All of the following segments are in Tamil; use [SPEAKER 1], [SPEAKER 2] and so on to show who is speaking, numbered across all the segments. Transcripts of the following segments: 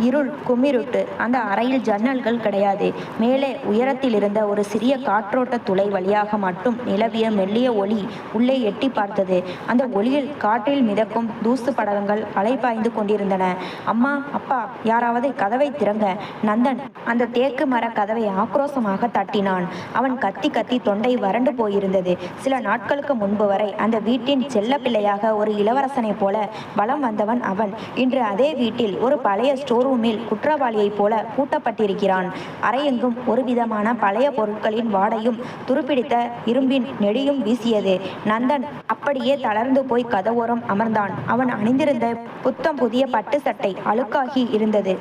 [SPEAKER 1] இருள் கும்மிருட்டு. அந்த அறையில் ஜன்னல்கள் கிடையாது. மேலே உயரத்தில் இருந்த ஒரு சிறிய காற்றோட்ட துளை வழியாக மட்டும் நிலவிய மெல்லிய ஒளி உள்ளே எட்டி பார்த்தது. அந்த ஒளியில் காற்றில் மிதக்கும் தூசு படலங்கள் அலைபாய்ந்து கொண்டிருந்தன. அம்மா, அப்பா, யாராவது கதவை திறங்க. நந்தன் அந்த தேக்கு மர கதவை ஆக்ரோஷமாக தட்டினான். அவன் கத்தி கத்தி தொண்டை வறண்டு போயிருந்தது. சில நாட்களுக்கு முன்பு வரை அந்த வீட்டின் செல்ல பிள்ளையாக ஒரு இளவரசனை போல வலம் வந்தவன் அவன். இன்று அதே வீட்டில் ஒரு பழைய ஸ்டோர் ரூமில் குற்றவாளியைப் போல பூட்டப்பட்டிருக்கிறான். அறையெங்கும் ஒரு விதமான பழைய பொருட்களின் வாடையும் துருப்பிடித்த இரும்பின் நெடியும் வீசியது. நந்தன் அப்படியே தளர்ந்து போய் கதவோரம் அமர்ந்தான். அவன் அணிந்திருந்த புத்தம் புதிய பட்டு சட்டை அழுக்காகி இருந்தது.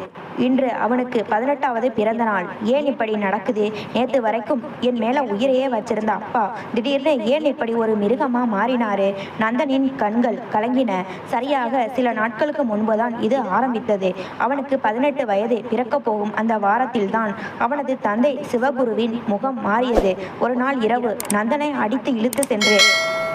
[SPEAKER 1] இன்று அவனுக்கு 18வது பிறந்த நாள். ஏன் இப்படி நடக்குது? நேத்து வரைக்கும் என் மேல உயிரையே வச்சிருந்த அப்பா திடீர்னு ஏன் இப்படி ஒரு மிருகமா மாறினாரு? நந்தனின் கண்கள் கலங்கின. சரியாக சில நாட்களுக்கு முன்புதான் இது ஆரம்பித்தது. அவனுக்கு 18 வயது பிறக்க போகும் அந்த வாரத்தில்தான் அவனது தந்தை சிவகுருவின் முகம் மாறியது. ஒரு நாள் இரவு நந்தனை அடித்து இழுத்து சென்று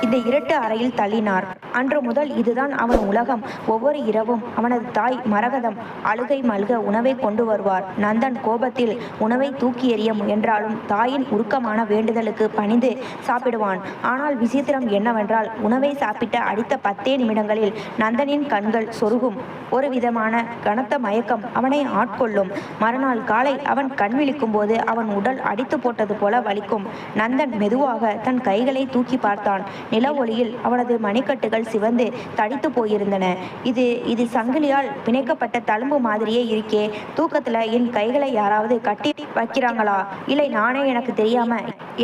[SPEAKER 1] இந்த இருட்டு அறையில் தள்ளினார். அன்று முதல் இதுதான் அவன் உலகம். ஒவ்வொரு இரவும் அவனது தாய் மரகதம் அழுகை மல்க உணவை கொண்டு வருவார். நந்தன் கோபத்தில் உணவை தூக்கி எறிய முயன்றாலும் தாயின் உருக்கமான வேண்டுதலுக்கு பணிந்து சாப்பிடுவான். ஆனால் விசித்திரம் என்னவென்றால் உணவை சாப்பிட்ட அடுத்த 10 நிமிடங்களில் நந்தனின் கண்கள் சொருகும். ஒரு விதமான கனத்த மயக்கம் அவனை ஆட்கொள்ளும். மறுநாள் காலை அவன் கண் விழிக்கும் போது அவன் உடல் அடித்து போட்டது போல வலிக்கும். நந்தன் மெதுவாக தன் கைகளை தூக்கி பார்த்தான். நில ஒளியில் அவனது மணிக்கட்டுகள் சிவந்து தடித்து போயிருந்தன. இது சங்கிலியால் பிணைக்கப்பட்ட தழும்பு மாதிரியே இருக்கே. தூக்கத்துல என் கைகளை யாராவது கட்டி வைக்கிறாங்களா? இல்லை நானே எனக்கு தெரியாம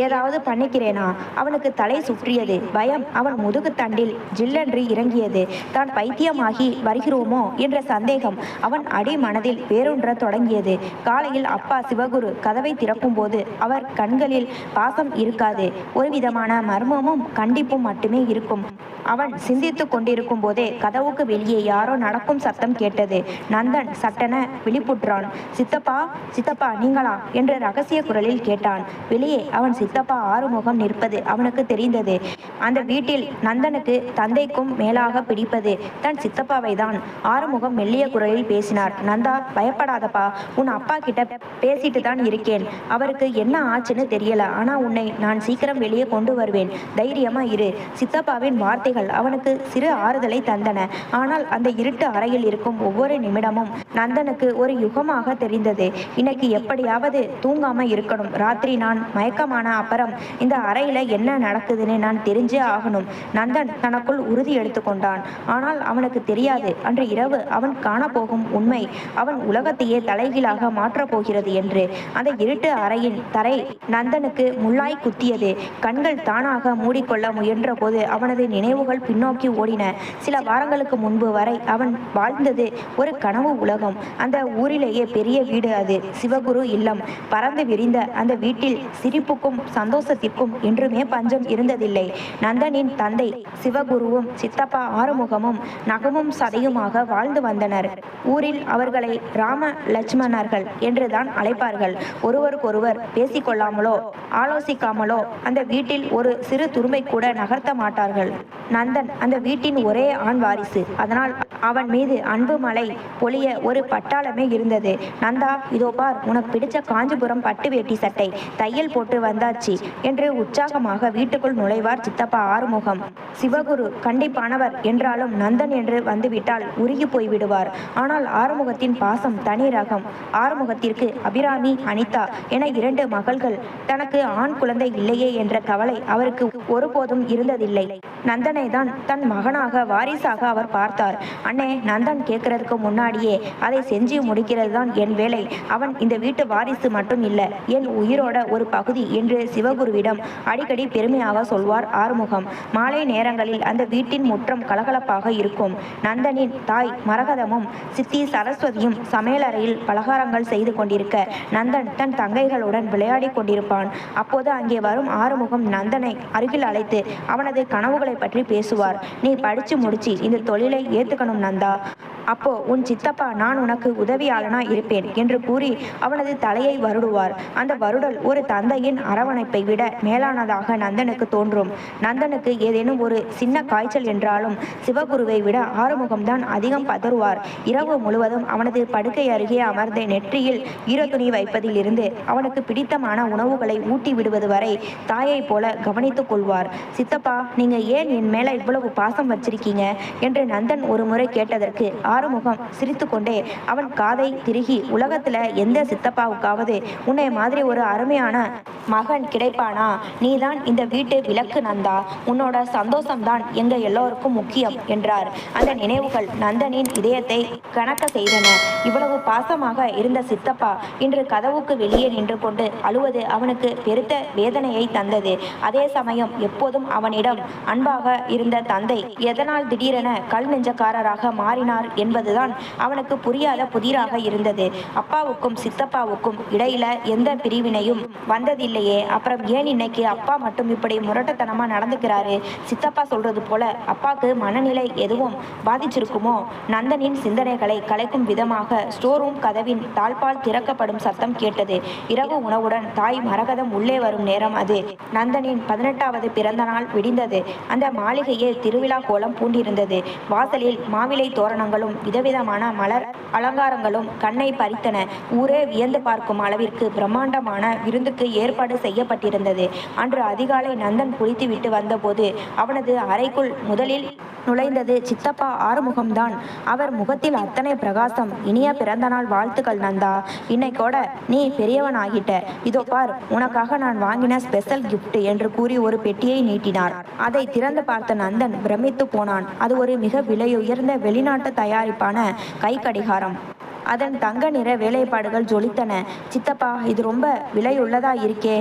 [SPEAKER 1] ஏதாவது பண்ணிக்கிறேனா? அவனுக்கு தலை சுற்றியது. பயம் அவன் முதுகு தண்டில் ஜில்லென்று இறங்கியது. தான் பைத்தியமாகி வருகிறோமோ என்ற சந்தேகம் அவன் அடி மனதில் வேரூன்ற தொடங்கியது. காலையில் அப்பா சிவகுரு கதவை திறக்கும் போது அவர் கண்களில் பாசம் இருக்காது. ஒரு விதமான மர்மமும் கண்டிப்பும் மட்டுமே இருக்கும். அவன் சிந்தித்து கொண்டிருக்கும் போதே கதவுக்கு வெளியே யாரோ நடக்கும் சத்தம் கேட்டது. நந்தன் சட்டென விழிப்புற்றான். சித்தப்பா, சித்தப்பா நீங்களா என்று ரகசிய குரலில் கேட்டான். வெளியே அவன் சித்தப்பா ஆறுமுகம் நிற்பது அவனுக்கு தெரிந்தது. அந்த வீட்டில் நந்தனுக்கு தந்தைக்கும் மேலாக பிடிப்பது தன் சித்தப்பாவை தான். ஆறுமுகம் மெல்லிய குரலில் பேசினார். நந்தா, பயப்படாதப்பா. உன் அப்பா கிட்ட பேசிட்டு தான் இருக்கேன். அவருக்கு என்ன ஆச்சுன்னு தெரியல. ஆனா உன்னை நான் சீக்கிரம் வெளியே கொண்டு வருவேன். தைரியமா இரு. சித்தப்பாவின் வார்த்தைகள் அவனுக்கு சிறு ஆறுதலை தந்தன. ஆனால் அந்த இருட்டு அறையில் இருக்கும் ஒவ்வொரு நிமிடமும் நந்தனுக்கு ஒரு யுகமாக தெரிந்தது. இன்னைக்கு எப்படியாவது தூங்காம இருக்கணும். ராத்திரி நான் மயக்கமான அப்புறம் இந்த அறையில என்ன நடக்குதுன்னு நான் தெரிஞ்சே ஆகணும். நந்தன் தனக்குள் உறுதி எடுத்துக்கொண்டான். ஆனால் அவனுக்கு தெரியாது அன்று இரவு அவன் காணப்போகும் உண்மை அவன் உலகத்தையே தலைகீழாக மாற்றப் போகிறது என்று. அந்த இருட்டு அறையின் தரை நந்தனுக்கு முள்ளாய் குத்தியது. கண்கள் தானாக மூடிக்கொள்ள முயன்ற போது அவனது நினைவுகள் பின்னோக்கி ஓடின. சில வாரங்களுக்கு முன்பு வரை அவன் வாழ்ந்தது ஒரு கனவு உலகம். அந்த ஊரிலேயே பெரிய வீடு அது. சிவகுரு இல்லம். பறந்து விரிந்த அந்த வீட்டில் சிரிப்புக்கும் சந்தோஷத்திற்கும் என்றுமே பஞ்சம் இருந்ததில்லை. நந்தனின் தந்தை சிவகுருவும் சித்தப்பா ஆறுமுகமும் நகமும் சதையுமாக வாழ்ந்து வந்தனர். ஊரில் அவர்களை ராம லட்சுமணர்கள் என்றுதான் அழைப்பார்கள். ஒருவருக்கொருவர் பேசிக்கொள்ளாமலோ ஆலோசிக்காமலோ அந்த வீட்டில் ஒரு சிறு துரும்பை கூட நகர்த்த மாட்டார்கள். நந்தன் அந்த வீட்டின் ஒரே ஆண் வாரிசு. அதனால் அவன் மீது அன்பு மலை பொழிய ஒரு பட்டாளமே இருந்தது. நந்தா, இதோ பார், உனக்கு பிடிச்ச காஞ்சிபுரம் பட்டு வேட்டி சட்டை தையல் போட்டு வந்தாச்சு என்று உற்சாகமாக வீட்டுக்குள் நுழைவார் சித்தப்பா ஆறுமுகம். சிவகுரு கண்டிப்பானவர் என்றாலும் நந்தன் என்று வந்துவிட்டால் உருகி போய்விடுவார். ஆனால் ஆறுமுகத்தின் பாசம் தனி ரகம். ஆறுமுகத்திற்கு அபிராமி, அனிதா என 2 மகள்கள். தனக்கு ஆண் குழந்தை இல்லையே என்ற கவலை அவருக்கு ஒருபோதும் இருந்ததில்லை. நந்தனை தான் தன் மகனாக வாரிசாக அவர் பார்த்தார். அண்ணே, நந்தன் கேட்கறதுக்கு முன்னாடியே அதை செஞ்சு முடிக்கிறது தான் என் வேலை. அவன் இந்த வீட்டு வாரிசு மட்டும் இல்லை, என் உயிரோட ஒரு பகுதி என்று சிவகுருவிடம் அடிக்கடி பெருமையாக சொல்வார் ஆறுமுகம். மாலை நேரங்களில் அந்த வீட்டின் முற்றம் கலகலப்பாக இருக்கும். நந்தனின் தாய் மரகதமும் சித்தி சரஸ்வதியும் சமையலறையில் பலகாரங்கள் செய்து கொண்டிருக்க நந்தன் தன் தங்கைகளுடன் விளையாடி கொண்டிருப்பான். அப்போது அங்கே வரும் ஆறுமுகம் நந்தனை அருகில் அழைத்து அவனது கனவுகளை பற்றி பேசுவார். நீ படிச்சு முடிச்சு இந்த தொழிலை ஏத்துக்கணும் நந்தா. அப்போ உன் சித்தப்பா நான் உனக்கு உதவியாளனா இருப்பேன் என்று கூறி அவனது தலையை வருடுவார். அந்த வருடல் ஒரு தந்தையின் அரவணைப்பை விட மேலானதாக நந்தனுக்கு தோன்றும். நந்தனுக்கு ஏதேனும் ஒரு சின்ன காய்ச்சல் என்றாலும் சிவகுருவை விட ஆறுமுகம்தான் அதிகம் பதறுவார். இரவு முழுவதும் அவனது படுக்கை அருகே அமர்ந்து நெற்றியில் ஈரத்துணி வைப்பதில் இருந்து அவனுக்கு பிடித்தமான உணவுகளை ஊட்டி விடுவது வரை தாயை போல கவனித்துக் கொள்வார். சித்தப்பா, நீங்க ஏன் என் மேல இவ்வளவு பாசம் வச்சிருக்கீங்க என்று நந்தன் ஒரு முறை கேட்டதற்கு ஆறுமுகம் சிரித்துக்கொண்டே அவன் காதை திருகி, உலகத்துல எந்த சித்தப்பாவுக்காவது உன்னை மாதிரி ஒரு அருமையான மகன் கிடைப்பானா? நீதான் இந்த வீட்டு விளக்கு நந்தா. உன்னோட சந்தோஷம்தான் எங்க எல்லோருக்கும் முக்கியம் என்றார். அந்த நினைவுகள் நந்தனின் இதயத்தை கணக்க செய்தன. இவ்வளவு பாசமாக இருந்த சித்தப்பா இன்று கதவுக்கு வெளியே நின்று கொண்டு அழுவது அவனுக்கு பெருத்த வேதனையை தந்தது. அதே சமயம் எப்போதும் அவனிடம் அன்பாக இருந்த தந்தை எதனால் திடீரென கல் நெஞ்சக்காரராக மாறினார் என்பதுதான் அவனுக்கு புரியாத புதிராக இருந்தது. அப்பாவுக்கும் சித்தப்பாவுக்கும் இடையில எந்த பிரிவினையும் வந்ததில்லையே, அப்புறம் ஏன் இன்னைக்கு அப்பா மட்டும் இப்படி முரட்டத்தனமா நடந்துக்கிறாரு? சித்தப்பா சொல்றது போல அப்பாக்கு மனநிலை எதுவும் பாதிச்சிருக்குமோ? நந்தனின் சிந்தனைகளை கலைக்கும் விதமாக ஸ்டோர் ரூம் கதவின் தாழ்பால் திறக்கப்படும் சத்தம் கேட்டது. இரவு உணவுடன் தாய் மரகதம் உள்ளே வரும் நேரம் அது. நந்தனின் 18வது பிறந்த நாள் விடிந்தது. அந்த மாளிகையில் திருவிழா கோலம் பூண்டிருந்தது. வாசலில் மாவிலை தோரணங்களும் விதவிதமான மலர் அலங்காரங்களும் கண்ணை பறித்தன. ஊரே வியந்து பார்க்கும் அளவிற்கு பிரம்மாண்டமான விருந்துக்கு ஏற்பாடு செய்யப்பட்டிருந்தது. அன்று அதிகாலை நந்தன் குளித்துவிட்டு வந்தபோது அவனது அறைக்குள் முதலில் நுழைந்தது சித்தப்பா ஆறுமுகம்தான். அவர் முகத்தில் அத்தனை பிரகாசம். இனிய பிறந்தநாள் வாழ்த்துக்கள் நந்தா. இன்னைக்கோட நீ பெரியவன் ஆகிட்ட. இதோ பார், உனக்காக நான் வாங்கின ஸ்பெஷல் கிஃப்ட் என்று கூறி ஒரு பெட்டியை நீட்டினார். அதை திறந்து பார்த்த நந்தன் பிரமித்து போனான். அது ஒரு மிக விலையுயர்ந்த வெளிநாட்டு தயாரிப்பான கை கடிகாரம். அதன் தங்க நிற வேலைப்பாடுகள் ஜொலித்தன. சித்தப்பா, இது ரொம்ப விலையுள்ளதா இருக்கே,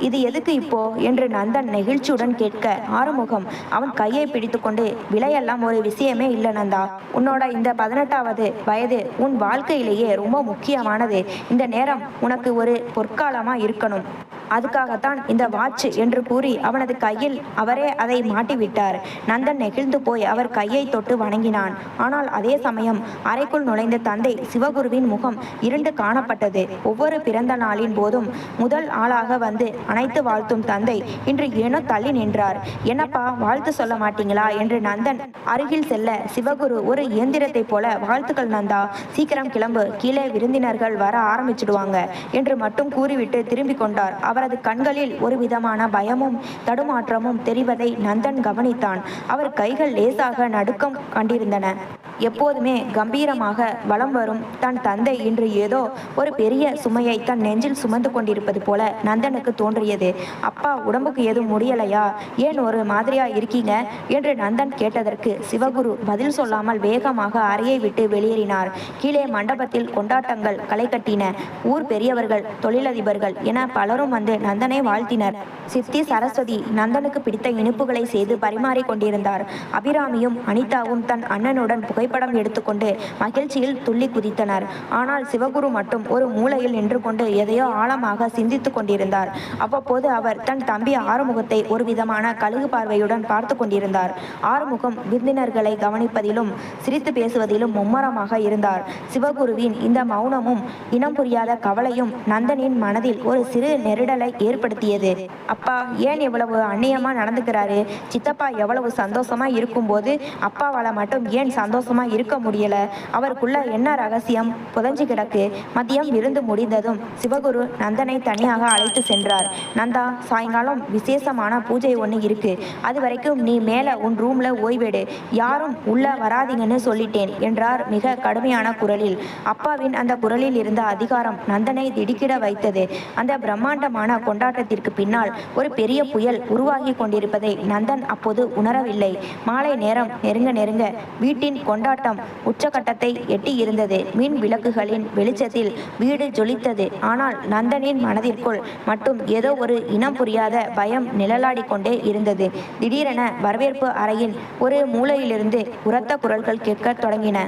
[SPEAKER 1] இது எதுக்கு இப்போ என்று நந்தன் நெகிழ்ச்சியுடன் கேட்க ஆறுமுகம் அவன் கையை பிடித்துக்கொண்டு, விலையெல்லாம் ஒரு விஷயமே இல்லை நந்தா. உன்னோட இந்த 18வது வயது உன் வாழ்க்கையிலேயே ரொம்ப முக்கியமானது. இந்த நேரம் உனக்கு ஒரு பொற்காலமா இருக்கணும். அதுக்காகத்தான் இந்த வாட்ச் என்று கூறி அவனது கையில் அவரே அதை மாட்டிவிட்டார். நந்தன் நெகிழ்ந்து போய் அவர் கையை தொட்டு வணங்கினான். ஆனால் அதே சமயம் அறைக்குள் நுழைந்த தந்தை சிவகுருவின் முகம் இருண்டு காணப்பட்டது. ஒவ்வொரு பிறந்த நாளின் போதும் முதல் ஆளாக வந்து அனைத்து வாழ்த்தும் தந்தை இன்று ஏனோ தள்ளி நின்றார். என்னப்பா, வாழ்த்து சொல்ல மாட்டீங்களா என்று நந்தன் அருகில் செல்ல சிவகுரு ஒரு இயந்திரத்தை போல, வாழ்த்துக்கள் நந்தா, சீக்கிரம் கிளம்பு, கீழே விருந்தினர்கள் வர ஆரம்பிச்சிடுவாங்க என்று மட்டும் கூறிவிட்டு திரும்பிக் கொண்டார். அவரது கண்களில் ஒரு விதமான பயமும் தடுமாற்றமும் தெரிவதை நந்தன் கவனித்தான். அவர் கைகள் லேசாக நடுக்கம் கண்டிருந்தன. எப்போதுமே கம்பீரமாக வலம் வரும் தன் தந்தை இன்று ஏதோ ஒரு பெரிய சுமையை தன் நெஞ்சில் சுமந்து கொண்டிருப்பது போல நந்தனுக்கு தோன்றியது. அப்பா, உடம்புக்கு எதுவும் முடியலையா? ஏன் ஒரு மாதிரியா இருக்கீங்க என்று நந்தன் கேட்டதற்கு சிவகுரு பதில் சொல்லாமல் வேகமாக அறையை விட்டு வெளியேறினார். கீழே மண்டபத்தில் கொண்டாட்டங்கள் களை கட்டின. ஊர் பெரியவர்கள், தொழிலதிபர்கள் என பலரும் வந்து நந்தனை வாழ்த்தினர். சித்தி சரஸ்வதி நந்தனுக்கு பிடித்த இனிப்புகளை செய்து பரிமாறி கொண்டிருந்தார். அபிராமியும் அனிதாவும் தன் அண்ணனுடன் புகைப்படம் எடுத்துக்கொண்டு மகிழ்ச்சியில் துள்ளி குதித்தனர். ஆனால் சிவகுரு மட்டும் ஒரு மூலையில் நின்று கொண்டு எதையோ ஆழமாக சிந்தித்து கொண்டிருந்தார். அவ்வப்போது அவர் தன் தம்பி ஆறுமுகத்தை ஒரு விதமான கழுகு பார்வையுடன் பார்த்து கொண்டிருந்தார். ஆறுமுகம் விருந்தினர்களை கவனிப்பதிலும் சிரித்து பேசுவதிலும் மும்மரமாக இருந்தார். சிவகுருவின் இந்த மௌனமும் இனம் புரியாத கவலையும் நந்தனின் மனதில் ஒரு சிறு நெருடலை ஏற்படுத்தியது. அப்பா ஏன் இவ்வளவு அந்நியமா நடந்துக்கிறாரு? சித்தப்பா எவ்வளவு சந்தோஷமா இருக்கும்போது அப்பாவால மட்டும் ஏன் சந்தோஷமா இருக்க முடியல? அவருக்குள்ள என்ன ரகசியம் புதஞ்சு கிடக்கு? மதியம் விருந்து முடிந்ததும் சிவகுரு நந்தனை தனியாக அழைத்து சென்றார். நந்தா, சாயங்காலம் விசேஷமான பூஜை ஒன்று இருக்கு. அது வரைக்கும் நீ மேல உன் ரூம்ல ஓய்வெடு. யாரும் உள்ள வராதீங்கன்னு சொல்லிட்டேன் என்றார் மிக கடுமையான குரலில். அப்பாவின் அந்த குரலில் இருந்த அதிகாரம் நந்தனை திடுக்கிட வைத்தது. அந்த பிரம்மாண்டமான கொண்டாட்டத்திற்கு பின்னால் ஒரு பெரிய புயல் உருவாகி கொண்டிருப்பதை நந்தன் அப்போது உணரவில்லை. மாலை நேரம் நெருங்க நெருங்க வீட்டின் கொண்டாட்டம் உச்சகட்டத்தை எட்டி இருந்தது. மின் விளக்குகளின் வெளிச்சத்தில் வீடு ஜொலித்தது. ஆனால் நந்தனின் மனதிற்குள் மட்டும் ஏதோ ஒரு இனம் புரியாத பயம் நிழலாடி கொண்டே இருந்தது. திடீரென வரவேற்பு அறையின் ஒரு மூலையிலிருந்து உரத்த குரல்கள் கேட்க தொடங்கின.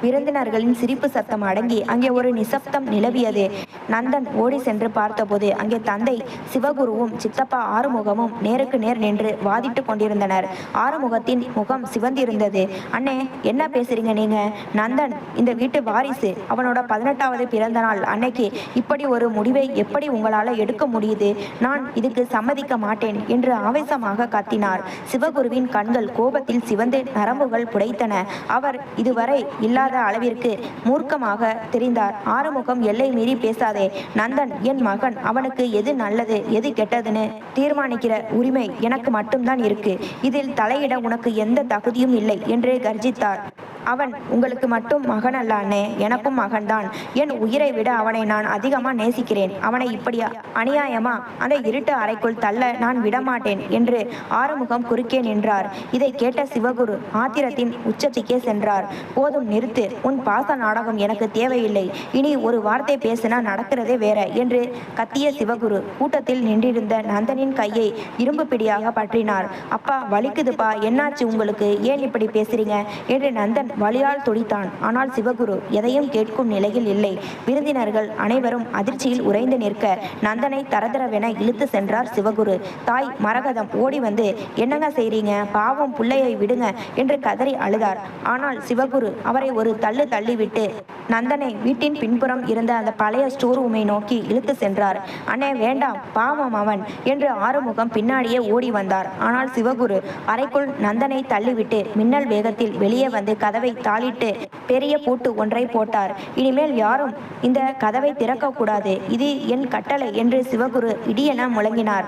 [SPEAKER 1] விருந்தினர்களின் சிரிப்பு சத்தம் அடங்கி அங்கே ஒரு நிசப்தம் நிலவியது. நந்தன் ஓடி சென்று பார்த்தபோது அங்கே தந்தை சிவகுருவும் சித்தப்பா ஆறுமுகமும் நேருக்கு நேர் நின்று வாதிட்டு கொண்டிருந்தனர். ஆறுமுகத்தின் முகம் சிவந்திருந்தது. அண்ணே, என்ன பேசுறீங்க நீங்க? நந்தன் இந்த வீட்டு வாரிசு. அவனோட 18வது பிறந்த நாள் அன்னைக்கு இப்படி ஒரு முடிவை எப்படி உங்களால எடுக்க முடியுது? நான் இதுக்கு சம்மதிக்க மாட்டேன் என்று ஆவேசமாக கத்தினார். சிவகுருவின் கண்கள் கோபத்தில் சிவந்து நரம்புகள் புடைத்தன. அவர் இதுவரை இல்லாத அளவிற்கு மூர்க்கமாக தெரிந்தார். ஆறுமுகம் எல்லை மீறி பேசாதே நந்தன், என் மகன். அவனுக்கு எது நல்லது எது கெட்டதுன்னு தீர்மானிக்கிற உரிமை எனக்கு மட்டும்தான் இருக்கு. இதில் தலையிட உனக்கு எந்த தகுதியும் இல்லை என்று கர்ஜித்தார். அவன் உங்களுக்கு மட்டும் மகன் அல்ல அண்ணே, எனக்கும் மகன்தான். என் உயிரை விட அவனை நான் அதிகமா நேசிக்கிறேன். அவனை இப்படி அநியாயமா அந்த இருட்டு அறைக்குள் தள்ள நான் விடமாட்டேன் என்று ஆறுமுகம் குறுக்கே நின்றார். இதை கேட்ட சிவகுரு ஆத்திரத்தின் உச்சத்திற்கே சென்றார். போதும், நிறுத்து. உன் பாச நாடகம் எனக்கு தேவையில்லை. இனி ஒரு வார்த்தை பேசினா நடக்கிறதே வேற என்று கத்திய சிவகுரு கூட்டத்தில் நின்றிருந்த நந்தனின் கையை இரும்பு பிடியாக பற்றினார். அப்பா, வலிக்குதுப்பா, என்னாச்சு உங்களுக்கு? ஏன் இப்படி பேசுறீங்க என்று நந்தன் வலியால் துடித்தான். ஆனால் சிவகுரு எதையும் கேட்கும் நிலையில் இல்லை. விருந்தினர்கள் அனைவரும் அதிர்ச்சியில் உறைந்து நிற்க நந்தனை தரதரவென இழுத்து சென்றார் சிவகுரு. தாய் மரகதம் ஓடி வந்து, என்னங்க செய்றீங்க? பாவம், புள்ளையை விடுங்க என்று கதறி அழுதார். ஆனால் சிவகுரு அவரை ஒரு தள்ளு தள்ளிவிட்டு நந்தனை வீட்டின் பின்புறம் இருந்த அந்த பழைய ஸ்டோர் ரூமை நோக்கி இழுத்து சென்றார். அண்ணே, வேண்டாம், பாவம் அவன் என்று ஆறுமுகம் பின்னாடியே ஓடி வந்தார். ஆனால் சிவகுரு அறைக்குள் நந்தனை தள்ளிவிட்டு மின்னல் வேகத்தில் வெளியே வந்து கதவை தாளிட்டு பெரிய பூட்டு ஒன்றை போட்டார். இனிமேல் யாரும் இந்த கதவை திறக்க கூடாது, இது என் கட்டளை என்று சிவகுரு இடியென முழங்கினார்.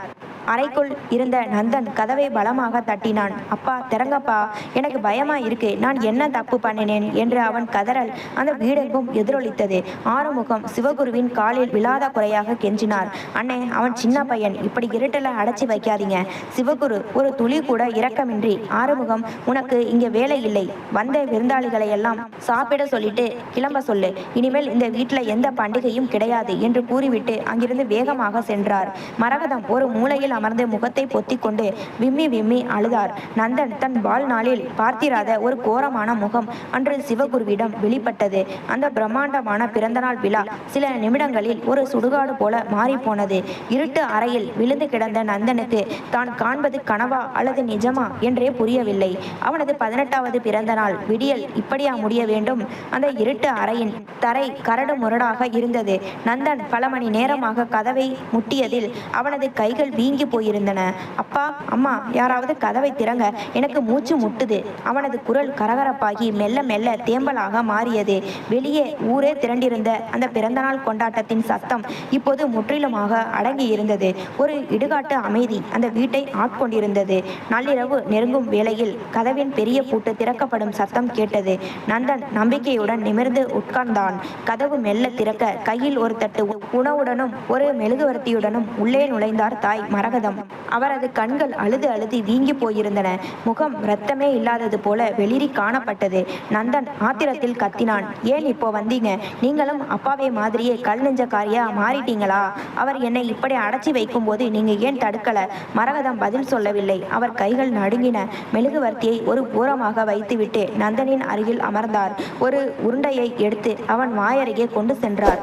[SPEAKER 1] அறைக்குள் இருந்த நந்தன் கதவை பலமாக தட்டினான். அப்பா, திறங்கப்பா, எனக்கு பயமா இருக்கு. நான் என்ன தப்பு பண்ணினேன் என்று அவன் கதறல் அந்த வீடெங்கும் எதிரொலித்தது. ஆறுமுகம் சிவகுருவின் காலில் விழாத குறையாக கெஞ்சினார். அண்ணே, அவன் சின்ன பையன், இப்படி இருட்டில் அடைச்சி வைக்காதீங்க. சிவகுரு ஒரு துளி கூட இரக்கமின்றி, ஆறுமுகம், உனக்கு இங்கே வேலை இல்லை. வந்த விருந்தாளிகளை எல்லாம் சாப்பிட சொல்லிட்டு கிளம்ப சொல்லு. இனிமேல் இந்த வீட்டில் எந்த பண்டிகையும் கிடையாது என்று கூறிவிட்டு அங்கிருந்து வேகமாக சென்றார். மரகதம் ஒரு மூலையில் அமர்ந்து முகத்தை பொத்தி கொண்டு விம்மி விம்மி அழுதார். நந்தன் தன் வாழ்நாளில் பார்த்திராத ஒரு கோரமான முகம் அன்று சிவகுருவிடம் வெளிப்பட்டது. அந்த பிரம்மாண்டமான பிறந்தநாள் விழா சில நிமிடங்களில் ஒரு சுடுகாடு போல மாறிப்போனது. இருட்டு அறையில் விழுந்து கிடந்த நந்தனுக்கு தான் காண்பது கனவா அல்லது நிஜமா என்றே புரியவில்லை. அவனது 18வது பிறந்த நாள் விடியல் இப்படியா முடிய வேண்டும்? அந்த இருட்டு அறையின் தரை கரடு முரடாக இருந்தது. நந்தன் பல மணி நேரமாக கதவை முட்டியதில் அவனது கைகள் வீங்கி போயிருந்தன. அப்பா, அம்மா, யாராவது கதவை திறங்க, எனக்கு மூச்சு முட்டுது. அவனது குரல் கரகரப்பாகி மெல்ல மெல்ல தேம்பலாக மாறியது. வெளியே ஊரே திரண்டிருந்த அந்த பிறந்தநாள் கொண்டாட்டத்தின் சத்தம் இப்போது முற்றிலுமாக அடங்கி இருந்தது. ஒரு இடுகாட்டு அமைதி அந்த வீட்டை ஆட்கொண்டிருந்தது. நள்ளிரவு நெருங்கும் வேளையில் கதவின் பெரிய பூட்டு திறக்கப்படும் சத்தம் கேட்டது. நந்தன் நம்பிக்கையுடன் நிமிர்ந்து உட்கார்ந்தான். கதவு மெல்ல திறக்க கையில் ஒரு தட்டு உணவுடனும் ஒரு மெழுகுவர்த்தியுடனும் உள்ளே நுழைந்தார் தாய் மரகதம். அவரது கண்கள் அழுது அழுது வீங்கி போயிருந்தன. முகம் இரத்தமே இல்லாதது போல வெளிரி காணப்பட்டது. நந்தன் ஆத்திரத்தில் கத்தினான். ஏன் இப்போ வந்தீங்க? நீங்களும் அப்பாவை மாதிரியே கல் நெஞ்சக்காரியா மாறிட்டீங்களா? அவர் என்னை இப்படி அடைச்சி வைக்கும் போது நீங்க ஏன் தடுக்கல? மரகதம் பதில் சொல்லவில்லை. அவர் கைகள் நடுங்கின. மெழுகுவர்த்தியை ஒரு ஓரமாக வைத்துவிட்டு நந்தனின் அருகில் அமர்ந்தார். ஒரு உருண்டையை எடுத்து அவன் வாயருகே கொண்டு சென்றார்.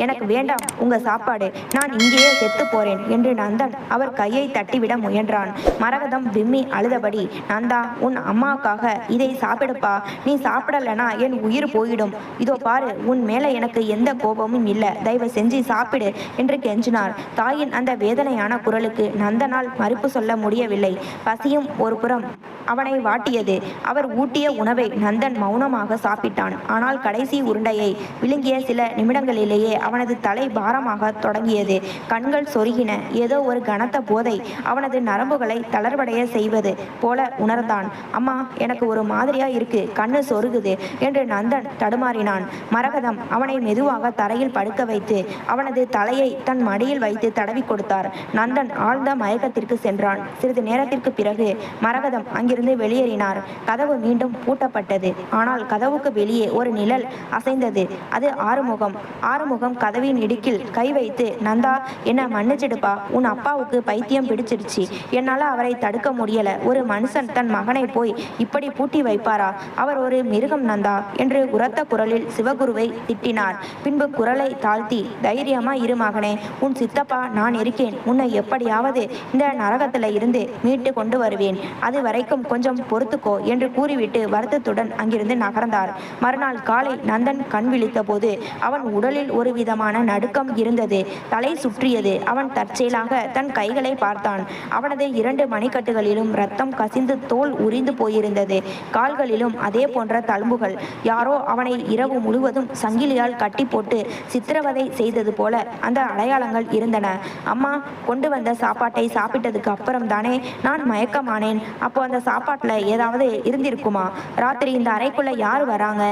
[SPEAKER 1] எனக்கு வேண்டாம் உங்க சாப்பாடு, நான் இங்கேயே செத்து போறேன் என்று நந்தன் அவர் கையை தட்டிவிட முயன்றான். மரகதம் விம்மி அழுதபடி, நந்தா, உன் அம்மாவுக்காக இதை சாப்பிடுப்பா. நீ சாப்பிடலனா என் உயிர் போயிடும். இதோ பாரு, உன் மேல எனக்கு எந்த கோபமும் இல்லை. தயவு செஞ்சு சாப்பிடு என்று கெஞ்சினார். தாயின் அந்த வேதனையான குரலுக்கு நந்தனால் மறுப்பு சொல்ல முடியவில்லை. பசியும் ஒரு புறம் அவனை வாட்டியது. அவர் ஊட்டிய உணவை நந்தன் மௌனமாக சாப்பிட்டான். ஆனால் கடைசி உருண்டையை விழுங்கிய சில நிமிடங்களிலேயே அவனது தலை பாரமாக தொடங்கியது. கண்கள் சொருகின. ஏதோ ஒரு கனத்த போதை அவனது நரம்புகளை தளர்வடைய செய்வது போல உணர்ந்தான். அம்மா, எனக்கு ஒரு மாதிரியா இருக்கு, கண்ணு சொருகுது என்று நந்தன் தடுமாறினான். மரகதம் அவனை மெதுவாக தரையில் படுக்க வைத்து அவனது தலையை தன் மடியில் வைத்து தடவி கொடுத்தார். நந்தன் ஆழ்ந்த மயக்கத்திற்கு சென்றான். சிறிது நேரத்திற்கு பிறகு மரகதம் அங்கிருந்து வெளியேறினார். கதவு மீண்டும் பூட்டப்பட்டது. ஆனால் கதவுக்கு வெளியே ஒரு நிழல் அசைந்தது. அது ஆறுமுகம். ஆறுமுகம் ஆறுமுகம் கதவின் இடுக்கில் கை வைத்து, நந்தா, என்ன மன்னிச்சிடுப்பா, உன் அப்பாவுக்கு பைத்தியம் பிடிச்சிருச்சு, என்னால அவரை தடுக்க முடியல. ஒரு மனுஷன் தன் மகனை போய் இப்படி பூட்டி வைப்பாரா? அவர் ஒரு மிருகம் நந்தா என்று உரத்த குரலில் சிவகுருவை திட்டினார். பின்பு குரலை தாழ்த்தி, தைரியமா இரு மகனே, உன் சித்தப்பா நான் இருக்கேன், உன்னை எப்படியாவது இந்த நரகத்துல இருந்து மீட்டு கொண்டு வருவேன், அது வரைக்கும் கொஞ்சம் பொறுத்துக்கோ என்று கூறிவிட்டு வருத்தத்துடன் அங்கிருந்து நகர்ந்தார். மறுநாள் காலை நந்தன் கண் விழித்த போது அவன் உடலில் ஒரு விதமான நடுக்கம் இருந்தது. தலை சுற்றியது. அவன் தற்செயலாக தன் கைகளை பார்த்தான். அவனது 2 மணிக்கட்டுகளிலும் ரத்தம் கசிந்து தோல் உரிந்து போயிருந்தது. கால்களிலும் அதே போன்ற தழும்புகள். யாரோ அவனை இரவு முழுவதும் சங்கிலியால் கட்டி போட்டு சித்திரவதை செய்தது போல அந்த அடையாளங்கள் இருந்தன. அம்மா கொண்டு வந்த சாப்பாட்டை சாப்பிட்டதுக்கு அப்புறம் தானே நான் மயக்கமானேன். அப்போ அந்த சாப்பாட்டுல ஏதாவது இருந்திருக்குமா? ராத்திரி இந்த அறைக்குள்ள யார் வராங்க?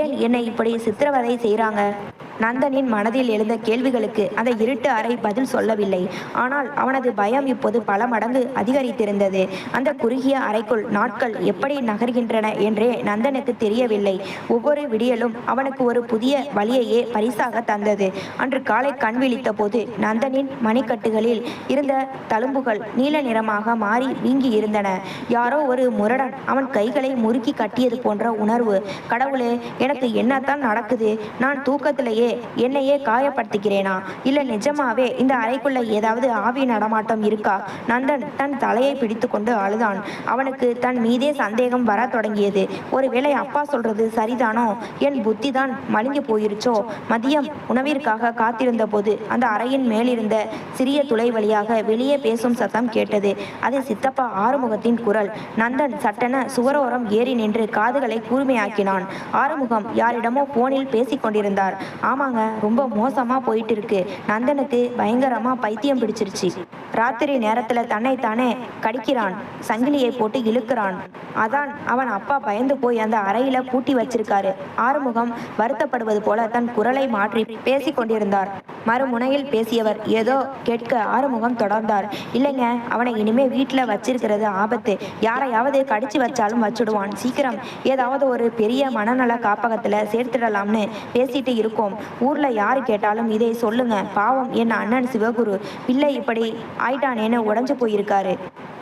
[SPEAKER 1] ஏன் என்னை இப்படி சித்திரவதை செய்றாங்க? நந்தனின் மனதில் எழுந்த கேள்விகளுக்கு அந்த இருட்டு அறை பதில் சொல்லவில்லை. ஆனால் அவனது பயம் இப்போது பல மடங்கு அதிகரித்திருந்தது. அந்த குறுகிய அறைக்குள் நாட்கள் எப்படி நகர்கின்றன என்றே நந்தனுக்கு தெரியவில்லை. ஒவ்வொரு விடியலும் அவனுக்கு ஒரு புதிய வழியையே பரிசாக தந்தது. அன்று காலை கண் விழித்த போது நந்தனின் மணிக்கட்டுகளில் இருந்த தழும்புகள் நீல நிறமாக மாறி வீங்கி இருந்தன. யாரோ ஒரு முரடன் அவன் கைகளை முறுக்கி கட்டியது போன்ற உணர்வு. கடவுளே, எனக்கு என்னத்தான் நடக்குது? நான் தூக்கத்திலேயே என்னையே காயப்படுத்திக்கிறேனா? இல்ல நிஜமாவே இந்த அறைக்குள்ள ஏதாவது ஆவி நடமாட்டம் இருக்கா? நந்தன் தன் தலையை பிடித்து கொண்டு அழுதான். அவனுக்கு தன் மீதே சந்தேகம் வர தொடங்கியது. ஒருவேளை அப்பா சொல்றது சரிதானோ? என் புத்தி தான் மழுங்கி போயிருச்சோ? மதியம் உணவிற்காக காத்திருந்த போது அந்த அறையின் மேலிருந்த சிறிய துளை வழியாக வெளியே பேசும் சத்தம் கேட்டது. அது சித்தப்பா ஆறுமுகத்தின் குரல். நந்தன் சட்டென சுவரோரம் ஏறி நின்று காதுகளை கூர்மையாக்கினான். ஆறுமுகம் யாரிடமோ போனில் பேசிக் கொண்டிருந்தார். ஆமாங்க, ரொம்ப மோசமா போயிட்டு இருக்கு. நந்தனுக்கு பயங்கரமா பைத்தியம் பிடிச்சிருச்சு. ராத்திரி நேரத்துல தன்னைத்தானே கடிக்கிறான், சங்கிலியை போட்டு இழுக்கிறான். அதான் அவன் அப்பா பயந்து போய் அந்த அறையில பூட்டி வச்சிருக்காரு. ஆறுமுகம் வருத்தப்படுவது போல தன் குரலை மாற்றி பேசிக் கொண்டிருந்தார். மறுமுனையில் பேசியவர் ஏதோ கேட்க ஆறுமுகம் தொடர்ந்தார். இல்லைங்க, அவனை இனிமே வீட்டுல வச்சிருக்கிறது ஆபத்து. யாரையாவது கடிச்சு வச்சாலும் வச்சுடுவான். சீக்கிரம் ஏதாவது ஒரு பெரிய மனநல காப்பகத்துல சேர்த்துடலாம்னு பேசிட்டு இருக்கோம். ஊர்ல யாரு கேட்டாலும் இதை சொல்லுங்க. பாவம் என் அண்ணன் சிவகுரு பிள்ளை இப்படி ஆயிட்டானேன்னு உடைஞ்சு போயிருக்காரு.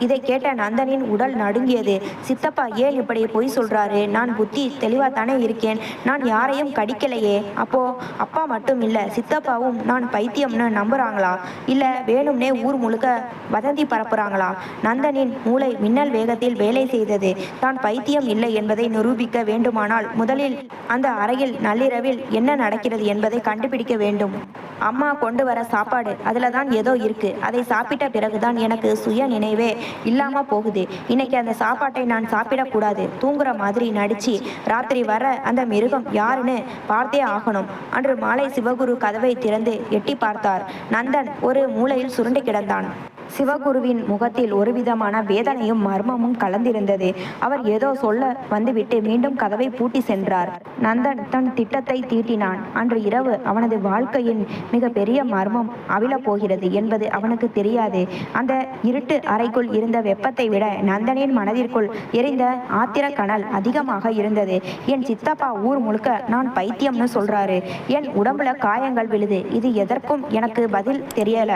[SPEAKER 1] இதை கேட்ட நந்தனின் உடல் நடுங்கியது. சித்தப்பா ஏன் இப்படி பொய் சொல்றாரு? நான் புத்தி தெளிவா தானே இருக்கேன். நான் யாரையும் கடிக்கலையே. அப்போ அப்பா மட்டும் இல்ல, சித்தப்பாவும் நான் பைத்தியம்னு நம்புறாங்களா? இல்ல வேணும்னே ஊர் முழுக்க வதந்தி பரப்புறாங்களா? நந்தனின் மூளை மின்னல் வேகத்தில் வேலை செய்தது. தான் பைத்தியம் இல்லை என்பதை நிரூபிக்க வேண்டுமானால் முதலில் அந்த அறையில் நள்ளிரவில் என்ன நடக்கிறது என்பதை கண்டுபிடிக்க வேண்டும். அம்மா கொண்டு வர சாப்பாடு, அதுல தான் ஏதோ இருக்கு. அதை சாப்பிட்ட பிறகுதான் எனக்கு சுய நினைவே இல்லாம போகுது. இன்னைக்கு அந்த சாப்பாட்டை நான் சாப்பிடக்கூடாது. தூங்குற மாதிரி நடிச்சு ராத்திரி வர அந்த மிருகம் யாருன்னு பார்த்தே ஆகணும். அன்று மாலை சிவகுரு கதவை திறந்து எட்டி பார்த்தார். நந்தன் ஒரு மூலையில் சுருண்டு கிடந்தான். சிவகுருவின் முகத்தில் ஒரு விதமான வேதனையும் மர்மமும் கலந்திருந்தது. அவர் ஏதோ சொல்ல வந்துவிட்டு மீண்டும் கதவை பூட்டி சென்றார். நந்தன் தன் திட்டத்தை தீட்டினான். அன்று இரவு அவனது வாழ்க்கையின் மிக பெரிய மர்மம் அவிழப் போகிறது என்பது அவனுக்கு தெரியாது. அந்த இருட்டு அறைக்குள் இருந்த வெப்பத்தை விட நந்தனின் மனதிற்குள் எரிந்த ஆத்திர கனல் அதிகமாக இருந்தது. என் சித்தப்பா ஊர் முழுக்க நான் பைத்தியம்னு சொல்றாரு. என் உடம்புல காயங்கள் விழுது. இது எதற்கும் எனக்கு பதில் தெரியல.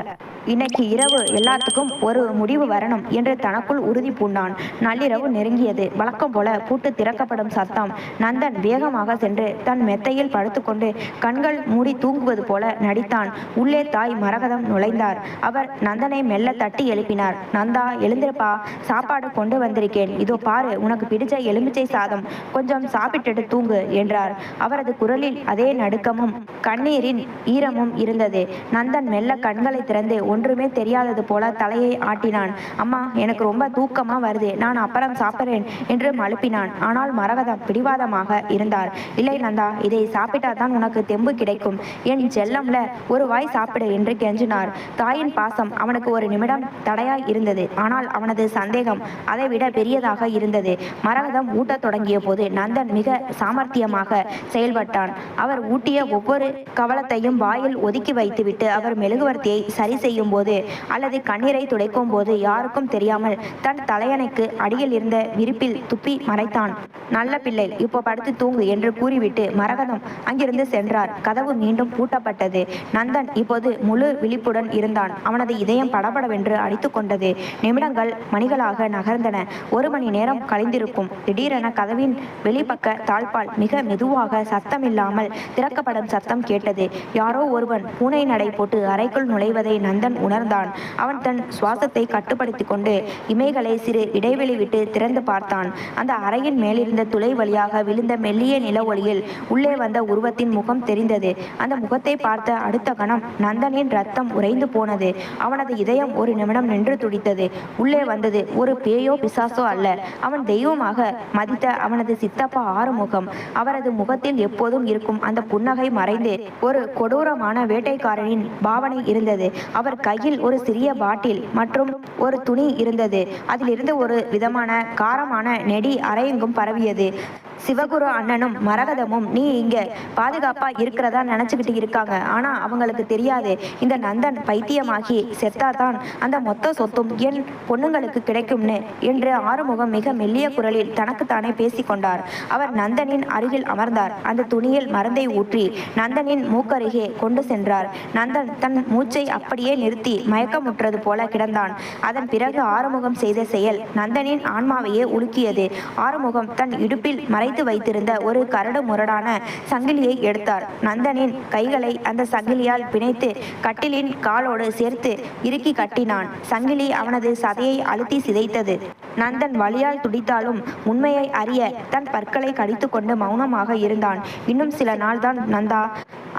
[SPEAKER 1] இன்னைக்கு இரவு எல்லாத்துக்கும் ஒரு முடிவு வரணும் என்று தனக்குள் உறுதி பூண்டான். நள்ளிரவு நெருங்கியது. வழக்கம் போல பூட்டு திறக்கப்படும் சத்தம். நந்தன் வேகமாக சென்று தன் மெத்தையில் படுத்துக்கொண்டு கண்கள் மூடி தூங்குவது போல நடித்தான். உள்ளே தாய் மரகதம் நுழைந்தார். அவர் நந்தனை மெல்ல தட்டி எழுப்பினார். நந்தா, எழுந்திருப்பா, சாப்பாடு கொண்டு வந்திருக்கேன். இதோ பாரு, உனக்கு பிடிச்ச எலுமிச்சை சாதம், கொஞ்சம் சாப்பிட்டுட்டு தூங்கு என்றார். அவரது குரலில் அதே நடுக்கமும் கண்ணீரின் ஈரமும் இருந்தது. நந்தன் மெல்ல கண்களை திறந்து ஒன்றுமே தெரியாதது போல தலையை ஆட்டினான். அம்மா, எனக்கு ரொம்ப தூக்கமா வருது, நான் அப்புறம் சாப்பிட்றேன் என்று மழுப்பினான். ஆனால் மரகதம் பிடிவாதமாக இருந்தார். இல்லை நந்தா, இதை சாப்பிட்டாதான் உனக்கு தெம்பு கிடைக்கும். என் செல்லம்ல ஒரு வாய் சாப்பிடு என்று கெஞ்சினார். தாயின் பாசம் அவனுக்கு ஒரு நிமிடம் தடையாய் இருந்தது. ஆனால் அவனது சந்தேகம் அதை விட பெரியதாக இருந்தது. மரகதம் ஊட்டத் தொடங்கிய போது நந்தன் மிக சாமர்த்தியமாக செயல்பட்டான். அவர் ஊட்டிய ஒவ்வொரு கவலத்தையும் வாயில் ஒதுக்கி வைத்துவிட்டு அவர் மெழுகுவர்த்தியை சரி செய்யும் செய்யும் போது அல்லது கண்ணீரை துடைக்கும் போது யாருக்கும் தெரியாமல் தன் தலையணைக்கு அடியில் இருந்த விரிப்பில் துப்பி மறைத்தான். நல்ல பிள்ளை, இப்போ படுத்து தூங்கு என்று கூறிவிட்டு மரகதம் அங்கிருந்து சென்றார். கதவு மீண்டும் பூட்டப்பட்டது. நந்தன் இப்போது முழு விழிப்புடன் இருந்தான். அவனது இதயம் படபடவென்று அடித்துக் கொண்டது. நிமிடங்கள் மணிகளாக நகர்ந்தன. 1 மணி நேரம் கழிந்திருக்கும். திடீரென கதவின் வெளிப்பக்க தாழ்பால் மிக மெதுவாக சத்தமில்லாமல் திறக்கப்படும் சத்தம் கேட்டது. யாரோ ஒருவன் பூனை நடை போட்டு அறைக்குள் நுழைவதை நந்தன் உணர்ந்தான். அவன் தன் சுவாசத்தை கட்டுப்படுத்தி கொண்டு இமைகளை சிறு இடைவெளி விட்டு திறந்து பார்த்தான். அந்த அறையின் மேலிருந்த துளை வழியாக விழுந்த மெல்லிய நில ஒளியில் உள்ளே வந்த உருவத்தின் முகம் தெரிந்தது. அந்த முகத்தை பார்த்த அடுத்த கணம் நந்தனின் ரத்தம் உறைந்து போனது. அவனது இதயம் ஒரு நிமிடம் நின்று துடித்தது. உள்ளே வந்தது ஒரு பேயோ பிசாசோ அல்ல, அவன் தெய்வமாக மதித்த அவனது சித்தப்பா ஆறுமுகம். அவரது முகத்தில் எப்போதும் இருக்கும் அந்த புன்னகை மறைந்து ஒரு கொடூரமான வேட்டைக்காரனின் பாவனை இருந்தது. அவர் கையில் ஒரு சிறிய பாட்டில் மற்றும் ஒரு துணி இருந்தது. அதிலிருந்து ஒரு விதமான காரமான நெடி அறையெங்கும் பரவியது. சிவகுரு அண்ணனும் மரகதமும் நீ இங்க பாதுகாப்பா இருக்கிறதா நினைச்சுக்கிட்டு இருக்காங்க. ஆனா அவங்களுக்கு தெரியாது, இந்த நந்தன் பைத்தியமாகி செத்தாதான் அந்த மொத்த சொத்தும் என் பொண்ணுங்களுக்கு கிடைக்கும்னு என்று ஆறுமுகம் மிக மெல்லிய குரலில் தனக்குத்தானே பேசிக்கொண்டார். அவர் நந்தனின் அருகில் அமர்ந்தார். அந்த துணியில் மருந்தை ஊற்றி நந்தனின் மூக்கருகே கொண்டு சென்றார். நந்தன் தன் மூச்சை அப்படியே நிறுத்தி மயக்கமுற்றது போல கிடந்தான். அதன் பிறகு ஆறுமுகம் செய்த செயல் நந்தனின் ஆன்மாவையே உலுக்கியது. ஆறுமுகம் தன் இடுப்பில் மறைத்து வைத்திருந்த ஒரு கரடு முரடான சங்கிலியை எடுத்தார். நந்தனின் கைகளை அந்த சங்கிலியால் பிணைத்து கட்டிலின் காலோடு சேர்த்து இறுக்கி கட்டினான். சங்கிலி அவனது சதையை அழுத்தி சிதைத்தது. நந்தன் வலியால் துடித்தாலும் உண்மையை அறிய தன் பற்களை கடித்துக்கொண்டு மௌனமாக இருந்தான். இன்னும் சில நாள் தான் நந்தா,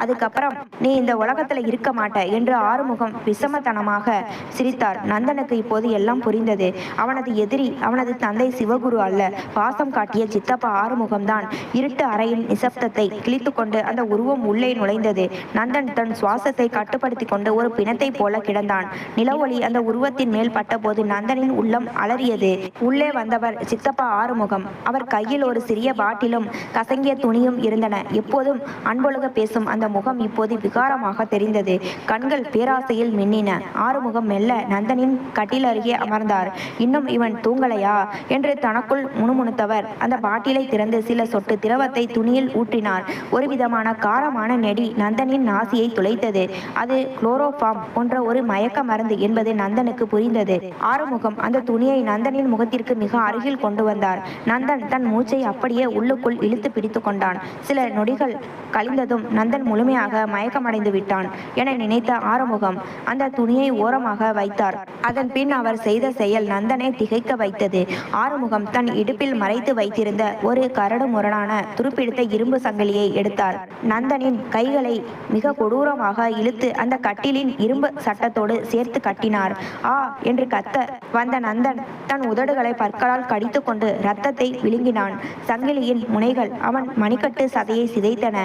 [SPEAKER 1] அதுக்கப்புறம் நீ இந்த உலகத்துல இருக்க மாட்ட என்று ஆறுமுகம் விஷமத்தனமாக சிரித்தார். நந்தனுக்கு இப்போது எல்லாம் புரிந்தது. அவனது எதிரி அவனது தந்தை சிவகுரு அல்ல, பாசம் காட்டிய சித்தப்பா ஆறுமுகம்தான். இருட்டு அறையின் நிசப்தத்தை கிழித்துக்கொண்டு அந்த உருவம் உள்ளே நுழைந்தது. நந்தன் தன் சுவாசத்தை கட்டுப்படுத்தி கொண்டு ஒரு பிணத்தை போல கிடந்தான். நிலவொளி அந்த உருவத்தின் மேல் பட்டபோது நந்தனின் உள்ளம் அலறியது. உள்ளே வந்தவர் சித்தப்பா ஆறுமுகம். அவர் கையில் ஒரு சிறிய பாட்டிலும் கசங்கிய துணியும் இருந்தன. எப்போதும் அன்பொழுக பேசும் அந்த முகம் இப்போது விகாரமாக தெரிந்தது. கண்கள் பேராசையில் மின்னின. ஆறுமுகம் மெல்ல நந்தனின் கட்டில் அருகே அமர்ந்தார். இன்னும் இவன் தூங்கலையா என்று தனக்குள் முணுமுணுத்தவர் அந்த பாட்டிலை திறந்து சில சொட்டு திரவத்தை துணியில் ஊற்றினார். ஒரு விதமான காரமான நெடி நந்தனின் நாசியை துளைத்தது. அது குளோரோஃபார்ம் போன்ற ஒரு மயக்க மருந்து என்பது நந்தனுக்கு புரிந்தது. ஆறுமுகம் அந்த துணியை நந்தனின் முகத்திற்கு மிக அருகில் கொண்டு வந்தார். நந்தன் தன் மூச்சை அப்படியே உள்ளுக்குள் இழுத்து பிடித்து கொண்டான். சில நொடிகள் கழிந்ததும் நந்தன் முழுமையாக மயக்கமடைந்து விட்டான் என நினைத்த ஆறுமுகம் அந்த துணியை ஓரமாக வைத்தார். அதன் பின் அவர் செய்த செயல் நந்தனை திகைக்க வைத்தது. ஆறுமுகம் தன் இடுப்பில் மறைத்து வைத்திருந்த ஒரு கரடு முரடான துருப்பிடித்த இரும்பு சங்கிலியை எடுத்தார். நந்தனின் கைகளை மிக கொடூரமாக இழுத்து அந்த கட்டிலின் இரும்பு சட்டத்தோடு சேர்த்து கட்டினார். ஆ என்று கத்த வந்த நந்தன் தன் உதடுகளை பற்களால் கடித்து கொண்டு இரத்தத்தை விழுங்கினான். சங்கிலியின் முனைகள் அவன் மணிக்கட்டு சதையை சிதைத்தன.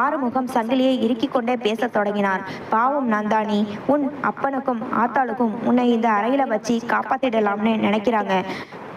[SPEAKER 1] ஆறுமுகம் சங்கிலியை இறுக்கிக் கொண்டே பேசத் தொடங்கினார். பாவம் நந்தானி, உன் அப்பனுக்கும் ஆத்தாளுக்கும் உன்னை இந்த அறையில வச்சு காப்பாத்திடலாம்னு நினைக்கிறாங்க.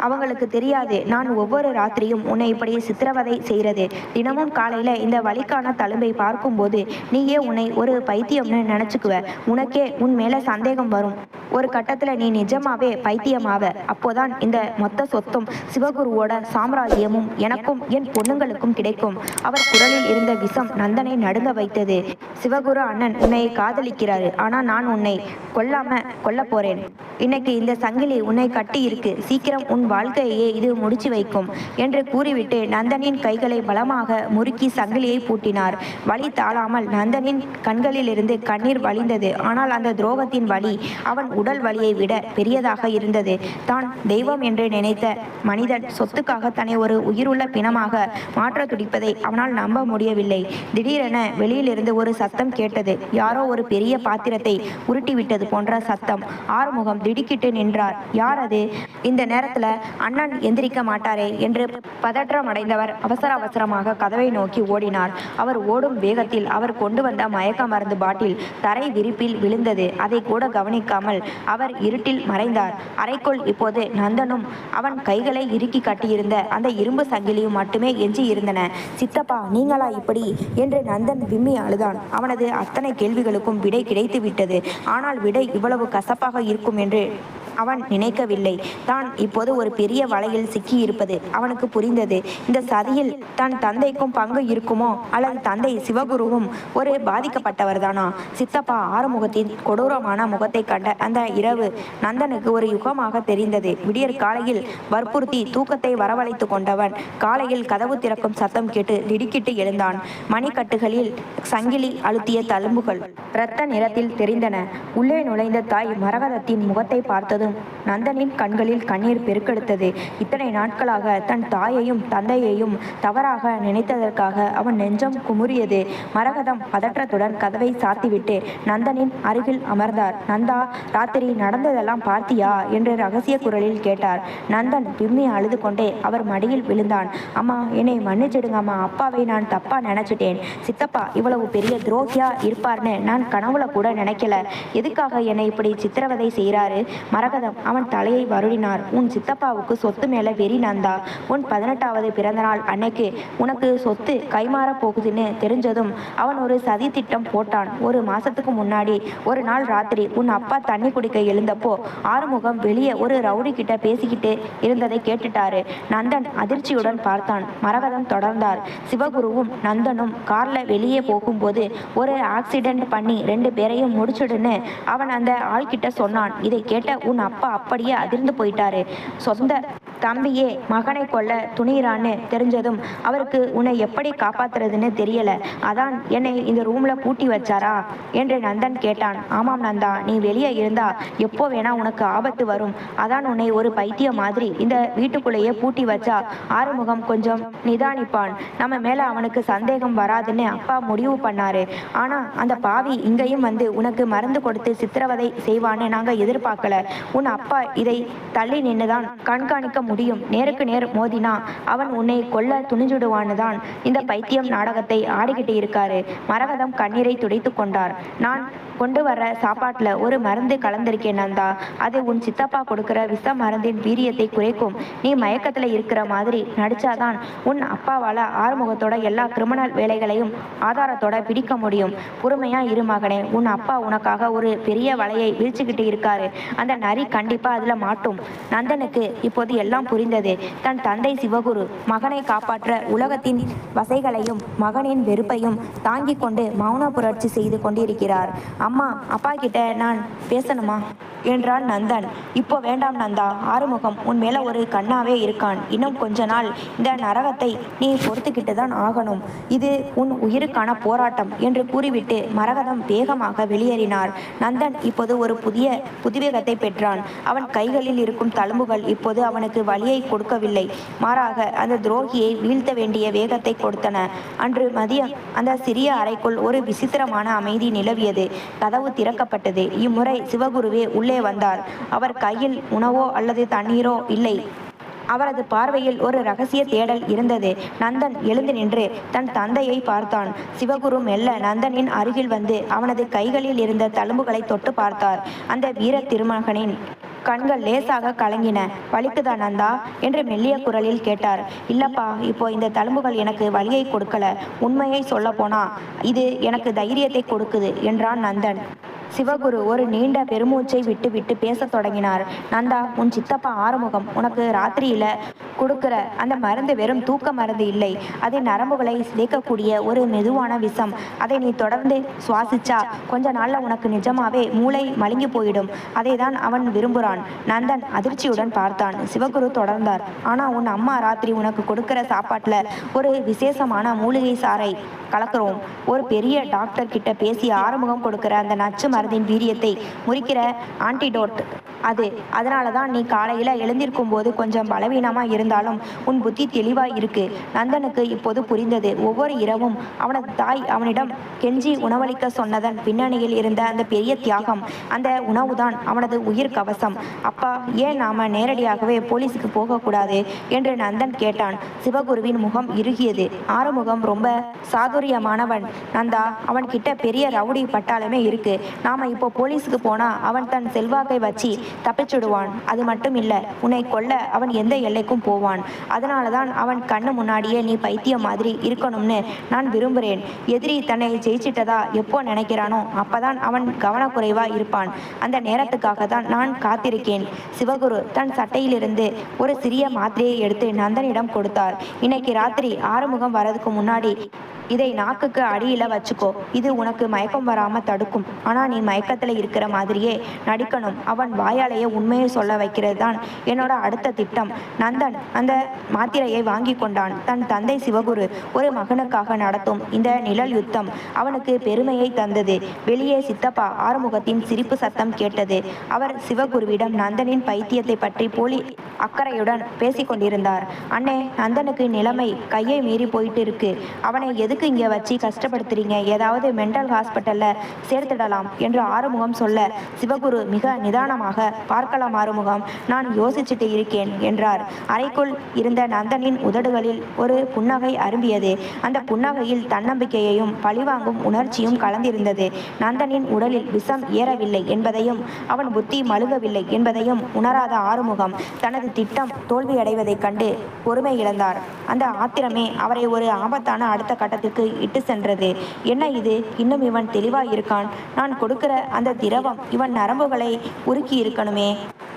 [SPEAKER 1] அவங்களுக்கு தெரியாது நான் ஒவ்வொரு ராத்திரியும் உன்னை இப்படி சித்திரவதை செய்கிறது. தினமும் காலையில இந்த வலிக்கான தழும்பை பார்க்கும்போது நீயே உன்னை ஒரு பைத்தியம்னு நினைச்சுக்குவ. உனக்கே உன் மேல சந்தேகம் வரும். ஒரு கட்டத்துல நீ நிஜமாவே பைத்தியமாவ. அப்போதான் இந்த மொத்த சொத்தும் சிவகுருவோட சாம்ராஜ்யமும் எனக்கும் என் பொண்ணுங்களுக்கும் கிடைக்கும். அவர் குரலில் இருந்த விஷம் நந்தனை நடுங்க வைத்தது. சிவகுரு அண்ணன் உன்னை காதலிக்கிறாரு. ஆனா நான் உன்னை கொல்ல போறேன். இன்னைக்கு இந்த சங்கிலி உன்னை கட்டி இருக்கு. சீக்கிரம் உன் வாழ்க்கையே இது முடிச்சு வைக்கும் என்று கூறிவிட்டு நந்தனின் கைகளை பலமாக முறுக்கி சங்கிலியை பூட்டினார். வலி தாழாமல் நந்தனின் கண்களிலிருந்து கண்ணீர் வழிந்தது. ஆனால் அந்த துரோகத்தின் வலி அவன் உடல் வலியை விட பெரியதாக இருந்தது. தான் தெய்வம் என்று நினைத்த மனிதன் சொத்துக்காக தன்னை ஒரு உயிருள்ள பிணமாக மாற்ற துடிப்பதை அவனால் நம்ப முடியவில்லை. திடீரென வெளியிலிருந்து ஒரு சத்தம் கேட்டது. யாரோ ஒரு பெரிய பாத்திரத்தை உருட்டிவிட்டது போன்ற சத்தம். ஆறுமுகம் திடுக்கிட்டு நின்றார். யார் அது? இந்த நேரத்துல அண்ணன் எந்திரிக்க மாட்டாரே என்று பதற்றம் அடைந்தவர் அவசரமாக கதவை நோக்கி ஓடினார். அவர் ஓடும் வேகத்தில் அவர் கொண்டு வந்த மயக்க மருந்து பாட்டில் தரை விரிப்பில் விழுந்தது. அதை கூட கவனிக்காமல் அவர் இருட்டில் மறைந்தார். அறைக்குள் இப்போது நந்தனும் அவன் கைகளை இறுக்கி கட்டியிருந்த அந்த இரும்பு சங்கிலியும் மட்டுமே எஞ்சி இருந்தன. சித்தப்பா, நீங்களா இப்படி என்று நந்தன் விம்மி அழுதான். அவனது அத்தனை கேள்விகளுக்கும் விடை கிடைத்து விட்டது. ஆனால் விடை இவ்வளவு கசப்பாக இருக்கும் என்று அவன் நினைக்கவில்லை. தான் இப்போது ஒரு பெரிய வலையில் சிக்கியிருப்பது அவனுக்கு புரிந்தது. இந்த சதியில் தன் தந்தைக்கும் பங்கு இருக்குமோ, அல்லது தந்தை சிவகுருவும் ஒரு பாதிக்கப்பட்டவர்தானா? சித்தப்பா ஆறுமுகத்தின் கொடூரமான முகத்தை கண்ட அந்த இரவு நந்தனுக்கு ஒரு யுகமாக தெரிந்தது. விடியற் காலையில் வற்புறுத்தி தூக்கத்தை வரவழைத்து கொண்டவன் காலையில் கதவு திறக்கும் சத்தம் கேட்டு திடுக்கிட்டு எழுந்தான். மணிக்கட்டுகளில் சங்கிலி அழுத்திய தழும்புகள் இரத்த நிறத்தில் தெரிந்தன. உள்ளே நுழைந்த தாய் மரகதத்தின் முகத்தை பார்த்ததும் நந்தனின் கண்களில் கண்ணீர் பெருக்கெடுத்தது. இத்தனை நாட்களாக தன் தாயையும் தந்தையையும் தவறாக நினைத்ததற்காக அவன் நெஞ்சம் குமுறியது. மரகதம் பதற்றத்துடன் கதவை சாத்திவிட்டு நந்தனின் அருகில் அமர்ந்தார். நந்தா, ராத்திரி நடந்ததெல்லாம் பார்த்தியா என்று ரகசிய குரலில் கேட்டார். நந்தன் விம்மி அழுது கொண்டே அவர் மடியில் விழுந்தான். அம்மா, என்னை மன்னிச்சிடுங்கம்மா. அப்பாவை நான் தப்பா நினைச்சிட்டேன். சித்தப்பா இவ்வளவு பெரிய துரோகியா இருப்பார்னு நான் கனவுல கூட நினைக்கல. எதுக்காக என்னை இப்படி சித்திரவதை செய்கிறாரு? மரகதம் அவன் தலையை வருடினார். உன் சித்தப்பாவுக்கு சொத்து மேல வெறி நந்தா. உன் 18வது பிறந்த நாள் அன்னைக்கு உனக்கு சொத்து கைமாற போகுதுன்னு தெரிஞ்சதும் அவன் ஒரு சதி திட்டம் போட்டான். ஒரு மாசத்துக்கு முன்னாடி ஒரு நாள் ராத்திரி உன் அப்பா தண்ணி குடிக்க எழுந்தப்போ ஆறுமுகம் வெளியே ஒரு ரவுடி கிட்ட பேசிக்கிட்டு இருந்ததை கேட்டுட்டாரு. நந்தன் அதிர்ச்சியுடன் பார்த்தான். மரகதம் தொடர்ந்தார். சிவகுருவும் நந்தனும் கார்ல வெளியே போகும்போது ஒரு ஆக்சிடென்ட் பண்ணி 2 பேரையும் முடிச்சுடுன்னு அவன் அந்த ஆள்கிட்ட சொன்னான். இதை கேட்ட உன் அப்பா அப்படியே அதிர்ந்து போயிட்டாரு. சொந்த தம்பியே மகனை கொல்ல துணிகிறான்னு தெரிஞ்சதும் அவருக்கு உன்னை எப்படி காப்பாத்துறதுன்னு தெரியல. அதான் என்னை இந்த ரூம்ல பூட்டி வச்சாரா என்று நந்தன் கேட்டான். ஆமாம் நந்தா, நீ வெளியே இருந்தா எப்போ வேணா உனக்கு ஆபத்து வரும். அதான் உன்னை ஒரு பைத்தியம் மாதிரி இந்த வீட்டுக்குள்ளேயே பூட்டி வச்சா ஆறுமுகம் கொஞ்சம் நிதானிப்பான். நம்ம மேல அவனுக்கு சந்தேகம் வராதுன்னு அப்பா முடிவு பண்ணாரு. ஆனா அந்த பாவி இங்கேயும் வந்து உனக்கு மருந்து கொடுத்து சித்திரவதை செய்வான்னு நாங்க எதிர்பார்க்கல. உன் அப்பா இதை தள்ளி நின்றுதான் கண்காணிக்க முடியும். நேருக்கு நேர் மோதினா அவன் உன்னை கொல்ல துணிஞ்சுடுவான்னு தான் இந்த பைத்தியம் நாடகத்தை ஆடிக்கிட்டு இருக்காரு. மரகதம் கண்ணீரை துடைத்து கொண்டார். நான் கொண்டு வர சாப்பாட்டில் ஒரு மருந்து கலந்திருக்கேன் நந்தா. அது உன் சித்தப்பா கொடுக்கிற விஷ மருந்தின் வீரியத்தை குறைக்கும். நீ மயக்கத்தில் இருக்கிற மாதிரி நடிச்சாதான் உன் அப்பாவால் ஆறுமுகத்தோட எல்லா கிரிமினல் வேலைகளையும் ஆதாரத்தோட பிடிக்க முடியும். பொறுமையா இரு மகனே. உன் அப்பா உனக்காக ஒரு பெரிய வலையை விரிச்சுக்கிட்டு இருக்காரு. அந்த நரி கண்டிப்பா அதுல மாட்டும். நந்தனுக்கு இப்போது எல்லாம் புரிந்தது. தன் தந்தை சிவகுரு மகனை காப்பாற்ற உலகத்தின் வசைகளையும் மகனின் வெறுப்பையும் தாங்கிக் கொண்டு மௌன புரட்சி செய்து கொண்டிருக்கிறார். அம்மா, அப்பா கிட்ட நான் பேசணுமா என்றான் நந்தன். இப்போ வேண்டாம் நந்தா. ஆறுமுகம் உன் மேல ஒரு கண்ணாவே இருக்கான். இன்னும் கொஞ்ச நாள் இந்த நரகத்தை நீ பொறுத்துக்கிட்டு தான் ஆகணும். இது உன் உயிருக்கான போராட்டம் என்று கூறிவிட்டு மரகதம் வேகமாக வெளியேறினார். நந்தன் இப்போது ஒரு புதிய புதுவேகத்தை பெற்றான். அவன் கைகளில் இருக்கும் தழும்புகள் இப்போது அவனுக்கு வலியை கொடுக்கவில்லை. மாறாக அந்த துரோகியை வீழ்த்த வேண்டிய வேகத்தை கொடுத்தன. அன்று மதியம் அந்த சிறிய அறைக்குள் ஒரு விசித்திரமான அமைதி நிலவியது. கதவு திறக்கப்பட்டது. இம்முறை சிவகுருவே உள்ளே வந்தார். அவர் கையில் உணவோ அல்லது தண்ணீரோ இல்லை. அவரது பார்வையில் ஒரு ரகசிய தேடல் இருந்தது. நந்தன் எழுந்து நின்று தன் தந்தையை பார்த்தான். சிவகுரு மெல்ல நந்தனின் அருகில் வந்து அவனது கைகளில் இருந்த தழும்புகளை தொட்டு பார்த்தார். அந்த வீர திருமகனின் கண்கள் லேசாக கலங்கின. வலிக்குதா நந்தா என்று மெல்லிய குரலில் கேட்டார். இல்லப்பா, இப்போ இந்த தழும்புகள் எனக்கு வலியை கொடுக்கல. உண்மையை சொல்ல போனா இது எனக்கு தைரியத்தை கொடுக்குது என்றான் நந்தன். சிவகுரு ஒரு நீண்ட பெருமூச்சை விட்டு விட்டு பேசத் தொடங்கினார். நந்தா, உன் சித்தப்பா ஆறுமுகம் உனக்கு ராத்திரியில கொடுக்கிற அந்த மருந்து வெறும் தூக்க மருந்து இல்லை. அது நரம்புகளை சிதைக்கக்கூடிய ஒரு மெதுவான விஷம். அதை நீ தொடர்ந்து சுவாசிச்சா கொஞ்ச நாள்ல உனக்கு நிஜமாவே மூளை மழுங்கி போயிடும். அதை தான் அவன் விரும்புகிறான். நந்தன் அதிர்ச்சியுடன் பார்த்தான். சிவகுரு தொடர்ந்தார். ஆனா உன் அம்மா ராத்திரி உனக்கு கொடுக்கிற சாப்பாட்டுல ஒரு விசேஷமான மூலிகை சாறை கலக்கிறோம். ஒரு பெரிய டாக்டர் கிட்ட பேசி ஆறுமுகம் கொடுக்கிற அந்த நச்சு மருந்தின் வீரியத்தை முறிக்கிற ஆன்டிடோட் அது அதனால தான் நீ காலையில் எழுந்திருக்கும் போது கொஞ்சம் பலவீனமாக இருந்தாலும் உன் புத்தி தெளிவாக இருக்கு. நந்தனுக்கு இப்போது புரிந்தது. ஒவ்வொரு இரவும் அவனது தாய் அவனிடம் கெஞ்சி உணவளிக்க சொன்னதன் பின்னணியில் இருந்த அந்த பெரிய தியாகம், அந்த உணவுதான் அவனது உயிர் கவசம். அப்பா, ஏன் நாம நேரடியாகவே போலீஸுக்கு போகக்கூடாது என்று நந்தன் கேட்டான். சிவகுருவின் முகம் இறுகியது. ஆறுமுகம் ரொம்ப சாதுரியமானவன் நந்தா. அவன் கிட்ட பெரிய ரவுடி பட்டாளமே இருக்கு. நாம இப்போ போலீஸுக்கு போனா அவன் தன் செல்வாக்கை வச்சு தப்பிச்சுடுவான். அது மட்டும் இல்ல, உன்னை கொல்ல அவன் எந்த எல்லைக்கும் போவான். அதனாலதான் அவன் கண்ணு முன்னாடியே நீ பைத்தியம் மாதிரி இருக்கணும்னு நான் விரும்புகிறேன். எதிரி தன்னை ஜெயிச்சிட்டதா எப்போ நினைக்கிறானோ அப்பதான் அவன் கவனக்குறைவா இருப்பான். அந்த நேரத்துக்காக தான் நான் காத்திருக்கேன். சிவகுரு தன் சட்டையிலிருந்து ஒரு சிறிய மாத்திரையை எடுத்து நந்தனிடம் கொடுத்தார். இன்னைக்கு ராத்திரி ஆறுமுகம் வரதுக்கு முன்னாடி இதை நாக்குக்கு அடியில வச்சுக்கோ. இது உனக்கு மயக்கம் வராம தடுக்கும். ஆனா நீ மயக்கத்துல இருக்கிற மாதிரியே நடிக்கணும். அவன் வாயாலேயே உண்மையை சொல்ல வைக்கிறது தான் என்னோட அடுத்த திட்டம். நந்தன் அந்த மாத்திரையை வாங்கி கொண்டான். தன் தந்தை சிவகுரு ஒரு மகனுக்காக நடத்தும் இந்த நிழல் யுத்தம் அவனுக்கு பெருமையை தந்தது. வெளியே சித்தப்பா ஆறுமுகத்தின் சிரிப்பு சத்தம் கேட்டது. அவர் சிவகுருவிடம் நந்தனின் பைத்தியத்தை பற்றி போலி அக்கறையுடன் பேசிக்கொண்டிருந்தார். அண்ணே, நந்தனுக்கு நிலைமை கையை மீறி போயிட்டு இருக்கு. அவனை எதுக்கு இங்கே வச்சு கஷ்டப்படுத்துறீங்க? ஏதாவது மென்டல் ஹாஸ்பிட்டல்ல சேர்த்துடலாம் என்று ஆறுமுகம் சொல்ல, சிவகுரு மிக நிதானமாக, பார்க்கலாம் ஆறுமுகம், நான் யோசிச்சுட்டு இருக்கேன் என்றார். அறைக்குள் இருந்த நந்தனின் உதடுகளில் ஒரு புன்னகை அரும்பியது. அந்த புன்னகையில் தன்னம்பிக்கையையும் பழிவாங்கும் உணர்ச்சியும் கலந்திருந்தது. நந்தனின் உடலில் விஷம் ஏறவில்லை என்பதையும் அவன் புத்தி மழுகவில்லை என்பதையும் உணராத ஆறுமுகம் தனது திட்டம் தோல்வியடைவதைக் கண்டு பொறுமை இழந்தார். அந்த ஆத்திரமே அவரை ஒரு ஆபத்தான அடுத்த கட்டத்திற்கு இட்டு சென்றது. என்ன இது? இன்னும் இவன் தெளிவா இருக்கான். நான் கொடுக்கிற அந்த திரவம் இவன் நரம்புகளை உருக்கி இருக்கணுமே.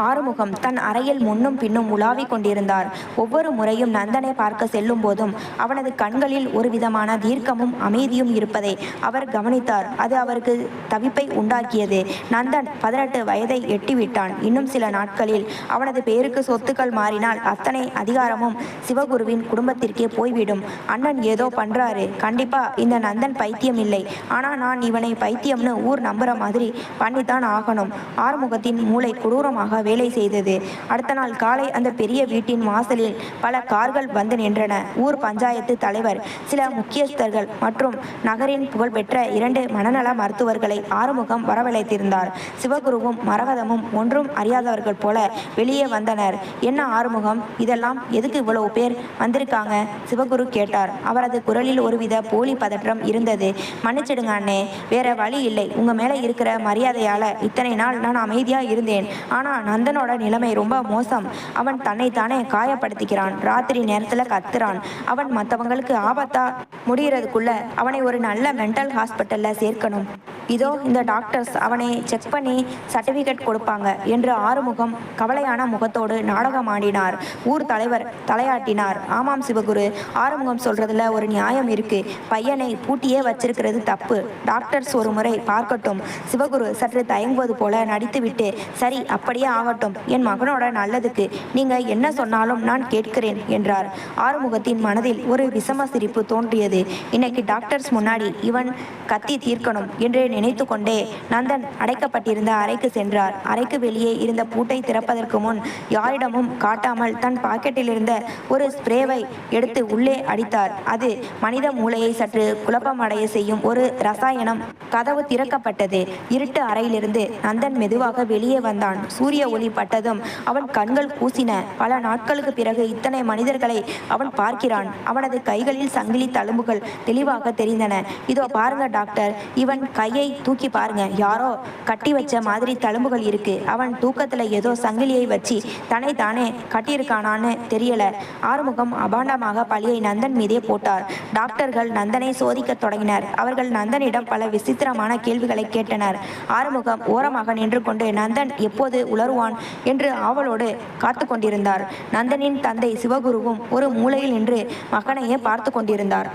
[SPEAKER 1] ஆறுமுகம் தன் அறையில் முன்னும் பின்னும் உலாவிக் கொண்டிருந்தார். ஒவ்வொரு முறையும் நந்தனை பார்க்க செல்லும் போதும் அவனது கண்களில் ஒரு விதமான தீர்க்கமும் அமைதியும் இருப்பதை அவர் கவனித்தார். அது அவருக்கு தவிப்பை உண்டாக்கியது. நந்தன் 18 வயதை எட்டிவிட்டான். இன்னும் சில நாட்களில் அவனது பேருக்கு சொத்துக்கள் மாறினால் அத்தனை அதிகாரமும் சிவகுருவின் குடும்பத்திற்கே போய்விடும். அண்ணன் ஏதோ பண்றாரு. கண்டிப்பா இந்த நந்தன் பைத்தியம் இல்லை. ஆனா நான் இவனை பைத்தியம்னு ஊர் நம்புற மாதிரி பண்ணித்தான் ஆகணும். ஆறுமுகத்தின் மூளை கொடூரமாக வேலை செய்தது. அடுத்த நாள் காலை அந்த பெரிய வீட்டின் வாசலில் பல கார்கள் வந்து நின்றன. ஊர் பஞ்சாயத்து தலைவர், சில முக்கியஸ்தர்கள் மற்றும் நகரின் புகழ்பெற்ற 2 மனநல மருத்துவர்களை ஆறுமுகம் வரவழைத்திருந்தார். சிவகுருவும் மரகதமும் ஒன்றும் அறியாதவர்கள் போல வெளியே வந்தனர். என்ன ஆறுமுகம், இதெல்லாம் எதுக்கு இவ்வளவு பேர் வந்திருக்காங்க? சிவகுரு கேட்டார். அவரது குரலில் ஒருவித போலி பதற்றம் இருந்தது. மன்னிச்சிடுங்க அண்ணே, வேற வழி இல்லை. உங்க மேல இருக்கிற மரியாதையால இத்தனை நாள் நான் அமைதியா இருந்தேன். ஆனா நந்தனோட நிலைமை ரொம்ப மோசம். அவன் தன்னைத்தானே காயப்படுத்திக்கிறான். ராத்திரி நேரத்துல கத்துறான். அவன் மற்றவங்களுக்கு ஆபத்தா முடியறதுக்குள்ள அவனை ஒரு நல்ல மென்டல் ஹாஸ்பிட்டல்ல சேர்க்கணும். இதோ இந்த டாக்டர்ஸ் அவனை செக் பண்ணி சர்டிபிகேட் கொடுப்பாங்க என்று ஆறுமுகம் கவலையான முகத்தோடு நாடகம் ஆடினார். ஊர் தலைவர் தலையாட்டினார். ஆமாம் சிவகுரு, ஆறுமுகம் சொல்றதுல ஒரு நியாயம் இருக்கு. பையனை பூட்டியே வச்சிருக்கிறது தப்பு. டாக்டர்ஸ் ஒரு முறை பார்க்கட்டும். சிவகுரு சற்று தயங்குவது போல நடித்துவிட்டு, சரி அப்படியே ஆகட்டும். என் மகனோட நல்லதுக்கு நீங்க என்ன சொன்னாலும் நான் கேட்கிறேன் என்றார். ஆறுமுகத்தின் மனதில் ஒரு விஷம சிரிப்பு தோன்றியது. இன்னைக்கு டாக்டர்ஸ் முன்னாடி இவன் கத்தி தீர்க்கணும் என்று நினைத்து கொண்டே நந்தன் அடைக்கப்பட்டிருந்த அறைக்கு சென்றார். அறைக்கு வெளியே இருந்த பூட்டை திறப்பதற்கு முன் யாரிடமும் காட்டாமல் தன் பாக்கெட்டில் இருந்த ஒரு ஸ்ப்ரேவை எடுத்து உள்ளே அடித்தார். அது மனித மூளையை சற்று குழப்பமடைய செய்யும் ஒரு ரசாயனம். கதவு திறக்கப்பட்டது. இருட்டு அறையிலிருந்து நந்தன் மெதுவாக வெளியே வந்தான். சூரிய ஒளி பட்டதும் அவன் கண்கள் கூசின. பல நாட்களுக்கு பிறகு இத்தனை மனிதர்களை அவன் பார்க்கிறான். அவனது கைகளில் சங்கிலி தழும்புகள் தெளிவாக தெரிந்தன. இதோ பாருங்க டாக்டர், இவன் கையை தூக்கி பாருங்க. யாரோ கட்டி வச்ச மாதிரி தழும்புகள் இருக்கு. அவன் தூக்கத்துல ஏதோ சங்கிலியை வச்சு தன்னை தானே கட்டியிருக்கானான்னு தெரியல. ஆறுமுகம் அபாண்டமாக பழியை நந்தன் மீதே போட்டார். டாக்டர்கள் நந்தனை சோதிக்க தொடங்கினர். அவர்கள் நந்தனிடம் பல விசித்திரமான கேள்விகளை கேட்டனர். ஆறுமுகம் ஓரமாக நின்று கொண்டு நந்தன் எப்போது உளருவான் என்று ஆவலோடு காத்து கொண்டிருந்தார். நந்தனின் தந்தை சிவகுருவும் ஒரு மூலையில் நின்று மகனையே பார்த்து கொண்டிருந்தார்.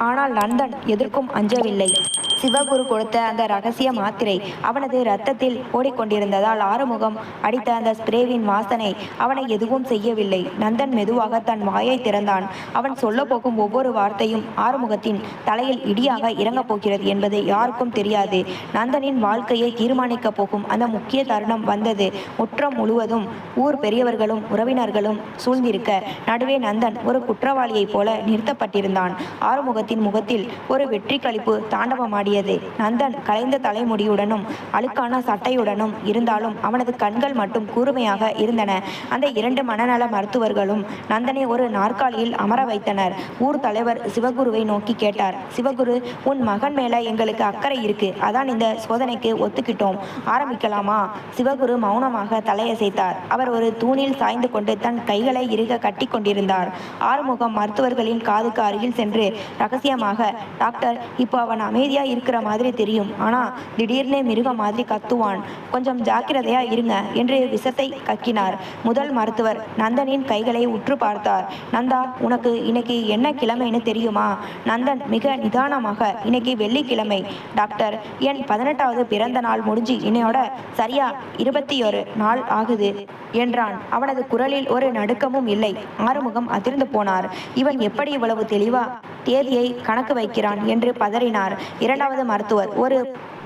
[SPEAKER 1] ஆனால் நந்தன் எதற்கும் அஞ்சவில்லை. சிவகுரு கொடுத்த அந்த ரகசிய மாத்திரை அவனது இரத்தத்தில் ஓடிக்கொண்டிருந்ததால் ஆறுமுகம் அடித்த அந்த ஸ்ப்ரேவின் வாசனை அவனை எதுவும் செய்யவில்லை. நந்தன் மெதுவாக தன் வாயை திறந்தான். அவன் சொல்ல போகும் ஒவ்வொரு வார்த்தையும் ஆறுமுகத்தின் தலையில் இடியாக இறங்கப் போகிறது என்பது யாருக்கும் தெரியாது. நந்தனின் வாழ்க்கையை தீர்மானிக்கப் போகும் அந்த முக்கிய தருணம் வந்தது. முற்றம் முழுவதும் ஊர் பெரியவர்களும் உறவினர்களும் சூழ்ந்திருக்க நடுவே நந்தன் ஒரு குற்றவாளியைப் போல நிறுத்தப்பட்டிருந்தான். ஆறுமுகத்தின் முகத்தில் ஒரு வெற்றி களிப்பு தாண்டவமாடியது. நந்தன் கலைந்த தலைமுடியுடனும் அழுக்கான சட்டையுடனும் இருந்தாலும் அவனது கண்கள் மட்டும் கூர்மையாக இருந்தன. அந்த 2 மனநல மருத்துவர்களும் நந்தனை ஒரு நாற்காலியில் அமர வைத்தனர். ஊர் தலைவர் சிவகுருவை நோக்கி கேட்டார். சிவகுரு, உன் மகன் மேல எங்களுக்கு அக்கறை இருக்கு, அதான் இந்த சோதனைக்கு ஒத்துக்கிட்டோம். ஆரம்பிக்கலாமா? சிவகுரு மௌனமாக தலையசைத்தார். அவர் ஒரு தூணில் சாய்ந்து கொண்டு தன் கைகளை இறுக கட்டி கொண்டிருந்தார். ஆறுமுகம் மருத்துவர்களின் காதுக்கு அருகில் சென்று ரகசியமாக, டாக்டர், இப்போ அவன் அமைதியா இருக்கிற மாதிரி தெரியும், ஆனா திடீர்னு மிருகம் மாதிரி கத்துவான், கொஞ்சம் ஜாக்கிரதையா இருங்க என்று விஷத்தை கக்கினார். முதல் மருத்துவர் நந்தனின் கைகளை உற்று பார்த்தார். நந்தா, உனக்கு இன்னைக்கு என்ன கிழமைன்னு தெரியுமா? நந்தன் மிக நிதானமாக, இன்னைக்கு வெள்ளிக்கிழமை டாக்டர், என் 18வது பிறந்த நாள் முடிஞ்சு இன்னையோட சரியா 21 நாள் ஆகுது என்றான். அவனது குரலில் ஒரு நடுக்கமும் இல்லை. ஆறுமுகம் அதிர்ந்து போனார். இவன் எப்படி இவ்வளவு தெளிவா தேதியை கணக்கு வைக்கிறான் என்று பதறினார். 2வது மருத்துவர் ஒரு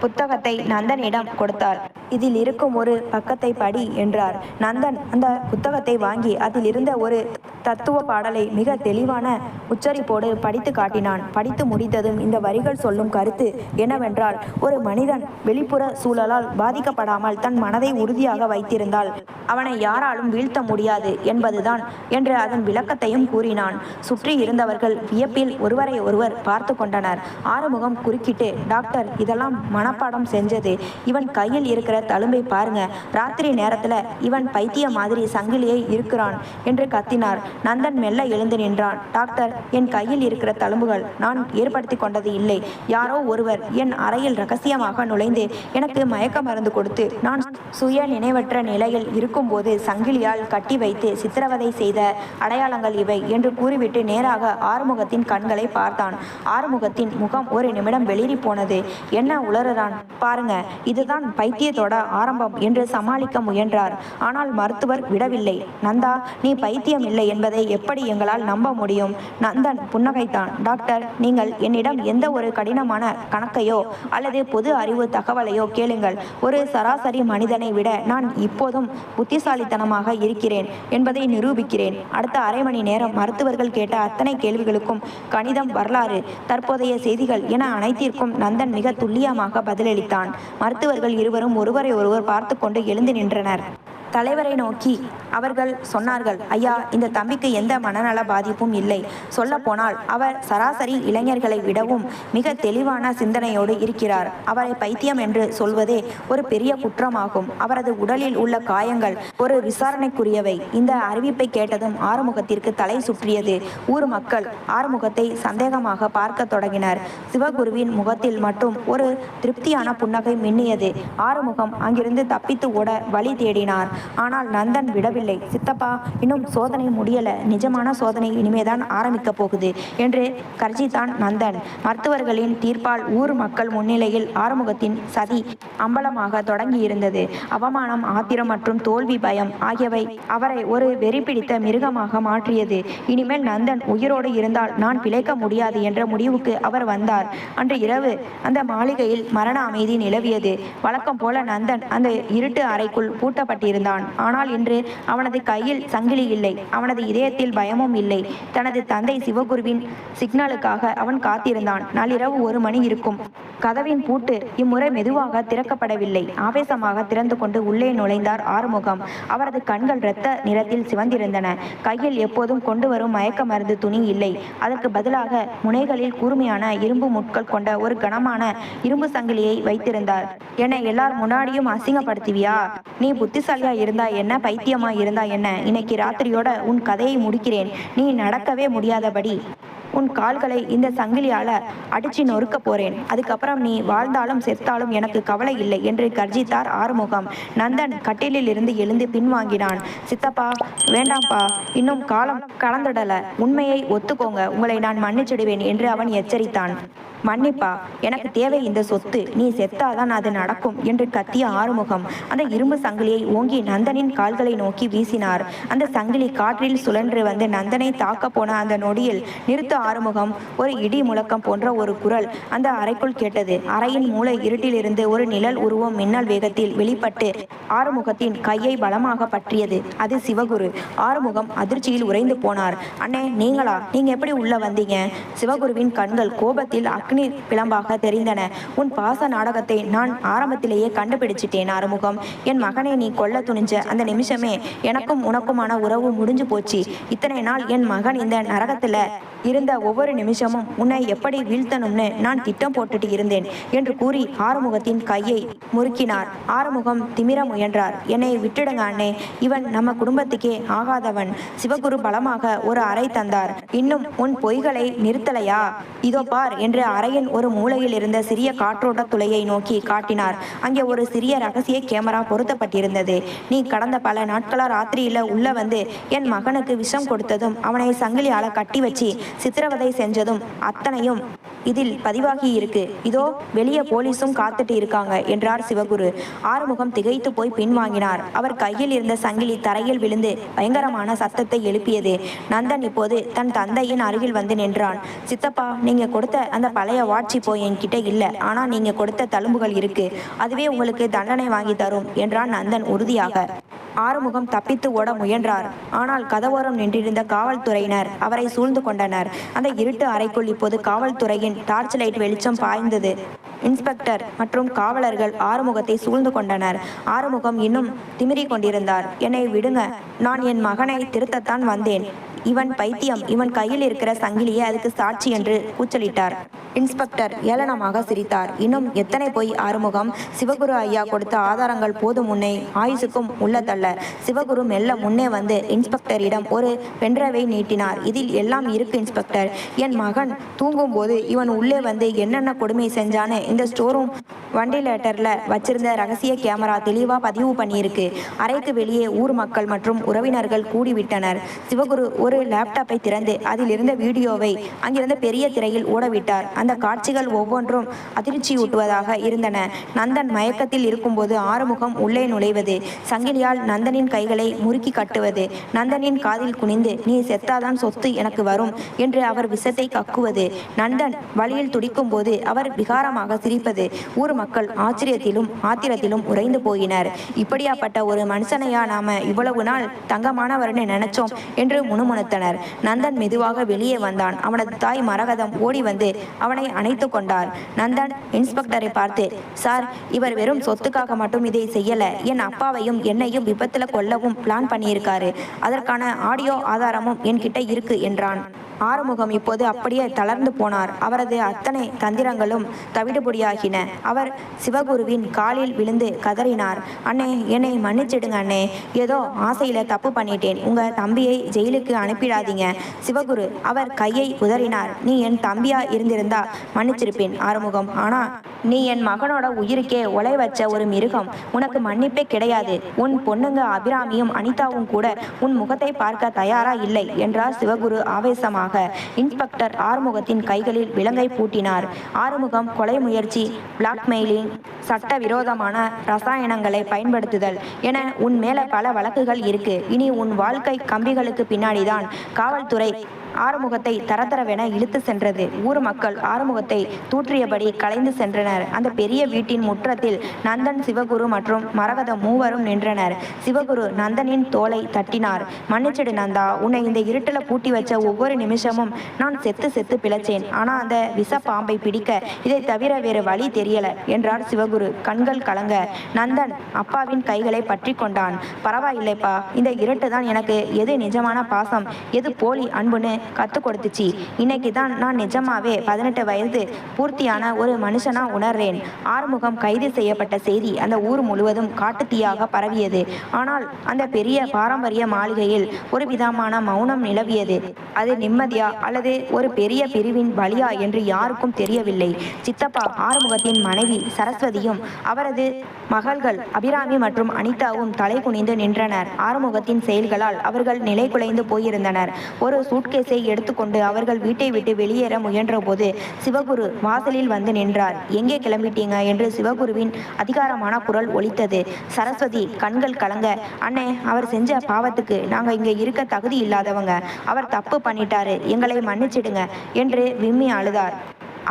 [SPEAKER 1] புத்தகத்தை நந்தனிடம் கொடுத்தார். இதில் இருக்கும் ஒரு பக்கத்தை படி என்றார். நந்தன் அந்த புத்தகத்தை வாங்கி அதில் இருந்த ஒரு தத்துவ பாடலை மிக தெளிவான உச்சரிப்போடு படித்து காட்டினான். படித்து முடித்ததும் இந்த வரிகள் சொல்லும் கருத்து என்னவென்றால், ஒரு மனிதன் வெளிப்புற சூழலால் பாதிக்கப்படாமல் தன் மனதை உறுதியாக வைத்திருந்தால் அவனை யாராலும் வீழ்த்த முடியாது என்பதுதான் என்று அதன் விளக்கத்தையும் கூறினான். சுற்றி இருந்தவர்கள் வியப்பில் ஒருவரை ஒருவர் பார்த்து கொண்டனர். ஆறுமுகம் குறுக்கிட்டு, டாக்டர், இதெல்லாம் மனப்பாடம் செஞ்சது. இவன் கையில் இருக்கிற தழும்பை பாருங்க, ராத்திரி நேரத்துல இவன் பைத்திய மாதிரி சங்கிலியை இருக்கிறான் என்று கத்தினார். நந்தன் மெல்ல எழுந்து நின்றான். டாக்டர், என் கையில் இருக்கிற தழும்புகள் நான் ஏற்படுத்தி கொண்டது இல்லை. யாரோ ஒருவர் என் அறையில் ரகசியமாக நுழைந்து எனக்கு மயக்க மருந்து கொடுத்து நான் சுய நினைவற்ற நிலையில் இருக்கும்போது சங்கிலியால் கட்டி வைத்து சித்திரவதை செய்த அடையாளங்கள் இவை என்று கூறிவிட்டு நேராக ஆறுமுகத்தின் கண்களை பார்த்தான். ஆறுமுகத்தின் முகம் ஒரு நிமிடம் வெளிரி போனது. என்ன உளறுறான் பாருங்க, இதுதான் பைத்தியத்தோட ஆரம்பம் என்று சமாளிக்க முயன்றார். ஆனால் மருத்துவர் விடவில்லை. நந்தா, நீ பைத்தியம் இல்லை என்பதை எப்படி எங்களால் நம்ப முடியும்? நந்தன் புன்னகைத்தான். டாக்டர், நீங்கள் என்னிடம் எந்த ஒரு கடினமான கணக்கையோ அல்லது பொது அறிவு தகவலையோ கேளுங்கள். ஒரு சராசரி மனிதனை விட நான் இப்போதும் புத்திசாலித்தனமாக இருக்கிறேன் என்பதை நிரூபிக்கிறேன். அடுத்த அரை மணி நேரம் மருத்துவர்கள் கேட்ட அத்தனை கேள்விகளுக்கும் கணிதம், வரலாறு, தற்போதைய செய்திகள் என அனைத்திற்கும் நந்தன் மிக துல்லியமாக பதிலளித்தான். மருத்துவர்கள் இருவரும் ஒருவரை ஒருவர் பார்த்து கொண்டு எழுந்து நின்றனர். தலைவரை நோக்கி அவர்கள் சொன்னார்கள், ஐயா, இந்த தம்பிக்கு எந்த மனநல பாதிப்பும் இல்லை. சொல்லப்போனால் அவர் சராசரி இளைஞர்களை விடவும் மிக தெளிவான சிந்தனையோடு இருக்கிறார். அவரை பைத்தியம் என்று சொல்வதே ஒரு பெரிய குற்றமாகும். அவரது உடலில் உள்ள காயங்கள் ஒரு விசாரணைக்குரியவை. இந்த அறிவிப்பை கேட்டதும் ஆறுமுகத்திற்கு தலை சுற்றியது. ஊர் மக்கள் ஆறுமுகத்தை சந்தேகமாக பார்க்க தொடங்கினர். சிவகுருவின் முகத்தில் மட்டும் ஒரு திருப்தியான புன்னகை மின்னியது. ஆறுமுகம் அங்கிருந்து தப்பித்து ஓட வழி தேடினார். ஆனால் நந்தன் விடவில்லை. சித்தப்பா, இன்னும் சோதனை முடியல, நிஜமான சோதனை இனிமேதான் ஆரம்பிக்க போகுது என்று கர்ஜித்தான் நந்தன். மருத்துவர்களின் தீர்ப்பால் ஊர் மக்கள் முன்னிலையில் ஆறுமுகத்தின் சதி அம்பலமாக தொடங்கி இருந்தது. அவமானம், ஆத்திரம் மற்றும் தோல்வி பயம் ஆகியவை அவரை ஒரு வெறி பிடித்த மிருகமாக மாற்றியது. இனிமேல் நந்தன் உயிரோடு இருந்தால் நான் பிழைக்க முடியாது என்ற முடிவுக்கு அவர் வந்தார். அன்று இரவு அந்த மாளிகையில் மரண அமைதி நிலவியது. வழக்கம் போல நந்தன் அந்த இருட்டு அறைக்குள் பூட்டப்பட்டிருந்தான். ஆனால் இன்று அவனது கையில் சங்கிலி இல்லை. அவனது இதயத்தில் பயமும் இல்லை. தனது தந்தை சிவகுருவின் சிக்னலுக்காக அவன் காத்திருந்தான். நள்ளிரவு 1 மணி இருக்கும். கதவின் பூட்டு இம்முறை மெதுவாக திறக்கப்படவில்லை. ஆவேசமாக திறந்து கொண்டு உள்ளே நுழைந்தார் ஆறுமுகம். அவரது கண்கள் இரத்த நிறத்தில் சிவந்திருந்தன. கையில் எப்போதும் கொண்டு வரும் மயக்க மருந்து துணி இல்லை. அதற்கு பதிலாக முனைகளில் கூர்மையான இரும்பு முட்கள் கொண்ட ஒரு கனமான இரும்பு சங்கிலியை வைத்திருந்தார். என்னை எல்லார் முன்னாடியும் அசிங்கப்படுத்துவியா? நீ புத்திசாலியா இருந்தா என்ன, பைத்தியமா இருந்தா என்ன, இன்னைக்கு ராத்திரியோட உன் கதையை முடிக்கிறேன். நீ நடக்கவே முடியாதபடி உன் கால்களை இந்த சங்கிலியால அடிச்சு நொறுக்க போறேன். அதுக்கப்புறம் நீ வாழ்ந்தாலும் செத்தாலும் எனக்கு கவலை இல்லை என்று கர்ஜித்தார் ஆறுமுகம். நந்தன் கட்டிலில் இருந்து எழுந்து பின்வாங்கினான். சித்தப்பா, வேண்டாம்ப்பா, இன்னும் காலம் கடந்துடல. உண்மையை ஒத்துக்கோங்க, உங்களை நான் மன்னிச்சிடுவேன் என்று அவன் எச்சரித்தான். மன்னிப்பா, எனக்கு தேவை இந்த சொத்து. நீ செத்தாதான் அது நடக்கும் என்று கத்திய ஆறுமுகம் அந்த இரும்பு சங்கிலியை ஓங்கி நந்தனின் கால்களை நோக்கி வீசினார். அந்த சங்கிலி காற்றில் சுழன்று வந்து நந்தனை தாக்க போன அந்த நொடியில், நிறுத்த ஆறுமுகம், ஒரு இடி முழக்கம் போன்ற ஒரு குரல் அந்த அறைக்குள் கேட்டது. அறையின் மூளை இருட்டிலிருந்து ஒரு நிழல் உருவம் மின்னல் வேகத்தில் வெளிப்பட்டு ஆறுமுகத்தின் கையை பலமாக பற்றியது. அது சிவகுரு. ஆறுமுகம் அதிர்ச்சியில் உறைந்து போனார். அண்ணே, நீங்களா? நீங்க எப்படி உள்ள வந்தீங்க? சிவகுருவின் கண்கள் கோபத்தில் அக்னி பிளம்பாக தெரிந்தன. உன் பாச நாடகத்தை நான் ஆரம்பத்திலேயே கண்டுபிடிச்சிட்டேன் ஆறுமுகம். என் மகனை நீ கொல்ல துணிஞ்ச அந்த நிமிஷமே எனக்கும் உனக்குமான உறவு முடிஞ்சு போச்சு. இத்தனை நாள் என் மகன் இந்த நரகத்துல இருந்த ஒவ்வொரு நிமிஷமும் உன்னை எப்படி வீழ்த்தணும்னு நான் திட்டம் போட்டுட்டு இருந்தேன் என்று கூறி ஆறுமுகத்தின் கையை முறுக்கினார். ஆறுமுகம் திமிர முயன்றார். என்னை விட்டுடுங்க அண்ணே, இவன் நம்ம குடும்பத்துக்கே ஆகாதவன். சிவகுரு பலமாக ஒரு அறை தந்தார். இன்னும் உன் பொய்களை நிறுத்தலையா? இதோ பார் என்று அறையின் ஒரு மூலையில் இருந்த சிறிய காற்றோட்ட துளையை நோக்கி காட்டினார். அங்கே ஒரு சிறிய ரகசிய கேமரா பொருத்தப்பட்டிருந்தது. நீ கடந்த பல நாட்களா ராத்திரியில உள்ள வந்து என் மகனுக்கு விஷம் கொடுத்ததும் அவனை சங்கிலியால கட்டி வச்சு சித்திரவதை செஞ்சதும் அத்தனையும் இதில் பதிவாகி இருக்கு. இதோ வெளியே போலீஸும் காத்துட்டு இருக்காங்க என்றார் சிவகுரு. ஆறுமுகம் திகைத்து போய் பின்வாங்கினார். அவர் கையில் இருந்த சங்கிலி தரையில் விழுந்து பயங்கரமான சத்தத்தை எழுப்பியது. நந்தன் இப்போது தன் தந்தையின் அருகில் வந்து நின்றான். சித்தப்பா, நீங்க கொடுத்த அந்த பழைய வாட்சி போய் என்கிட்ட இல்லை, ஆனா நீங்க கொடுத்த தழும்புகள் இருக்கு. அதுவே உங்களுக்கு தண்டனை வாங்கி தரும் என்றான் நந்தன் உறுதியாக. ஆறுமுகம் தப்பித்து ஓட முயன்றார். ஆனால் கதவோரம் நின்றிருந்த காவல்துறையினர் அவரை சூழ்ந்து கொண்டனர். அந்த இருட்டு அறைக்குள் இப்போது காவல்துறையின் டார்ச் லைட் வெளிச்சம் பாய்ந்தது. இன்ஸ்பெக்டர் மற்றும் காவலர்கள் ஆறுமுகத்தை சூழ்ந்து கொண்டனர். ஆறுமுகம் இன்னும் திமிரி கொண்டிருந்தார். என்னை விடுங்க, நான் என் மகனை திருத்தத்தான் வந்தேன். இவன் பைத்தியம். இவன் கையில் இருக்கிற சங்கிலியே அதுக்கு சாட்சி என்று கூச்சலிட்டார். இன்ஸ்பெக்டர் ஏளனமாக சிரித்தார். இன்னும் எத்தனை பொய் ஆறுமுகம்? சிவகுரு ஐயா கொடுத்த ஆதாரங்கள் போதும் உன்னை ஆயுசுக்கும் உள்ளதல்ல. சிவகுரு மெல்ல முன்னே வந்து இன்ஸ்பெக்டரிடம் ஒரு பென்ட்ரைவை நீட்டினார். இதில் எல்லாம் இருக்கு இன்ஸ்பெக்டர். என் மகன் தூங்கும் போது இவன் உள்ளே வந்து என்னென்ன கொடுமை செஞ்சான்னு இந்த ஸ்டோரூம் வண்டிலேட்டர்ல வச்சிருந்த ரகசிய கேமரா தெளிவா பதிவு பண்ணியிருக்கு. அறைக்கு வெளியே ஊர் மக்கள் மற்றும் உறவினர்கள் கூடிவிட்டனர். சிவகுரு ஒரு லேப்டாப்பை திறந்து அதில் இருந்த வீடியோவை அங்கிருந்த பெரிய திரையில் ஓடவிட்டார். அந்த காட்சிகள் ஒவ்வொன்றும் அதிர்ச்சியூட்டுவதாக இருந்தன. நந்தன் மயக்கத்தில் இருக்கும்போது ஆறுமுகம் உள்ளே நுழைவது, சங்கிலியால் நந்தனின் கைகளை முறுக்கி கட்டுவது, நந்தனின் காதில் குனிந்து நீ செத்தாதான் சொத்து எனக்கு வரும் என்று அவர் விஷத்தை கக்குவது, நந்தன் வழியில் துடிக்கும் போது அவர் விகாரமாக சிரிப்பது. ஊர் மக்கள் ஆச்சரியத்திலும் ஆத்திரத்திலும் உறைந்து போயினர். இப்படியாப்பட்ட ஒரு மனுஷனையா நாம இவ்வளவு நாள் தங்கமானவர்னு நினைச்சோம் என்று முணுமுணுத்தனர். நந்தன் மெதுவாக வெளியே வந்தான். அவனது தாய் மரகதம் ஓடி வந்து அவனை அணைத்து கொண்டார். நந்தன் இன்ஸ்பெக்டரை பார்த்து, சார், இவர் வெறும் சொத்துக்காக மட்டும் இதை செய்யல, என் அப்பாவையும் என்னையும் விபத்துல கொல்லவும் பிளான் பண்ணியிருக்காரு. அதற்கான ஆடியோ ஆதாரமும் என்கிட்ட இருக்கு என்றான். ஆறுமுகம் இப்போது அப்படியே தளர்ந்து போனார். அவரது அத்தனை தந்திரங்களும் தவிடுபொடியாகின. அவர் சிவகுருவின் காலில் விழுந்து கதறினார். அண்ணே, என்னை மன்னிச்சிடுங்க அண்ணே. ஏதோ ஆசையில தப்பு பண்ணிட்டேன். உங்க தம்பியை ஜெயிலுக்கு அனுப்பிடாதீங்க. சிவகுரு அவர் கையை உதறினார். நீ என் தம்பியா இருந்திருந்தா மன்னிச்சிருப்பேன் ஆறுமுகம். ஆனா நீ என் மகனோட உயிருக்கே ஒலை வச்ச ஒரு மிருகம். உனக்கு மன்னிப்பே கிடையாது. உன் பொண்ணுங்க அபிராமியும் அனிதாவும் கூட உன் முகத்தை பார்க்க தயாரா இல்லை என்றார் சிவகுரு ஆவேசமாக. இன்ஸ்பெக்டர் ஆறுமுகத்தின் கைகளில் விலங்கை பூட்டினார். ஆறுமுகம் கொலை முயற்சி, பிளாக்மெயிலிங், சட்டவிரோதமான ரசாயனங்களை பயன்படுத்துதல் என உன் மேல பல வழக்குகள் இருக்கு. இனி உன் வாழ்க்கை கம்பிகளுக்கு பின்னாடிதான். காவல்துறை ஆறுமுகத்தை தரதரவென இழுத்து சென்றது. ஊர் மக்கள் ஆறுமுகத்தை தூற்றியபடி கலைந்து சென்றனர். அந்த பெரிய வீட்டின் முற்றத்தில் நந்தன், சிவகுரு மற்றும் மரகதம் மூவரும் நின்றனர். சிவகுரு நந்தனின் தோலை தட்டினார். மன்னிச்சிடு நந்தா, உன்னை இந்த இருட்டில பூட்டி வச்ச ஒவ்வொரு நிமிஷமும் நான் செத்து செத்து பிழைச்சேன். ஆனா அந்த விஷ பாம்பை பிடிக்க இதை தவிர வேறு வழி தெரியல என்றார் சிவகுரு கண்கள் கலங்க. நந்தன் அப்பாவின் கைகளை பற்றி கொண்டான். பரவாயில்லைப்பா, இந்த இருட்டு தான் எனக்கு எது நிஜமான பாசம் எது போலி அன்புன்னு கற்றுக் கொடுத்துச்சு. இன்னைக்கு தான் நான் நிஜமாவே 18 வயது பூர்த்தியான ஒரு மனுஷனா உணர்றேன். ஆறுமுகம் கைது செய்யப்பட்ட செய்தி அந்த ஊர் முழுவதும் காட்டுத்தீயாக பரவியது. ஆனால் அந்த பெரிய பாரம்பரிய மாளிகையில் ஒரு விதமான மௌனம் நிலவியது. அது நிம்மதியா அல்லது ஒரு பெரிய பிரிவின் பலியா என்று யாருக்கும் தெரியவில்லை. சித்தப்பா ஆறுமுகத்தின் மனைவி சரஸ்வதியும் அவரது மகள்கள் அபிராமி மற்றும் அனிதாவும் தலை குனிந்து நின்றனர். ஆறுமுகத்தின் செயல்களால் அவர்கள் நிலை குலைந்து போயிருந்தனர். ஒரு சூட்கேஸை எடுத்துக்கொண்டு அவர்கள் வீட்டை விட்டு வெளியேற முயன்றபோது சிவகுரு வாசலில் வந்து நின்றார். எங்கே கிளம்பிட்டீங்க என்று சிவகுருவின் அதிகாரமான குரல் ஒலித்தது. சரஸ்வதி கண்கள் கலங்க, அண்ணே, அவர் செஞ்ச பாவத்துக்கு நாங்க இங்க இருக்க தகுதி இல்லாதவங்க. அவர் தப்பு பண்ணிட்டாரு, எங்களை மன்னிச்சிடுங்க என்று விம்மி அழுதார்.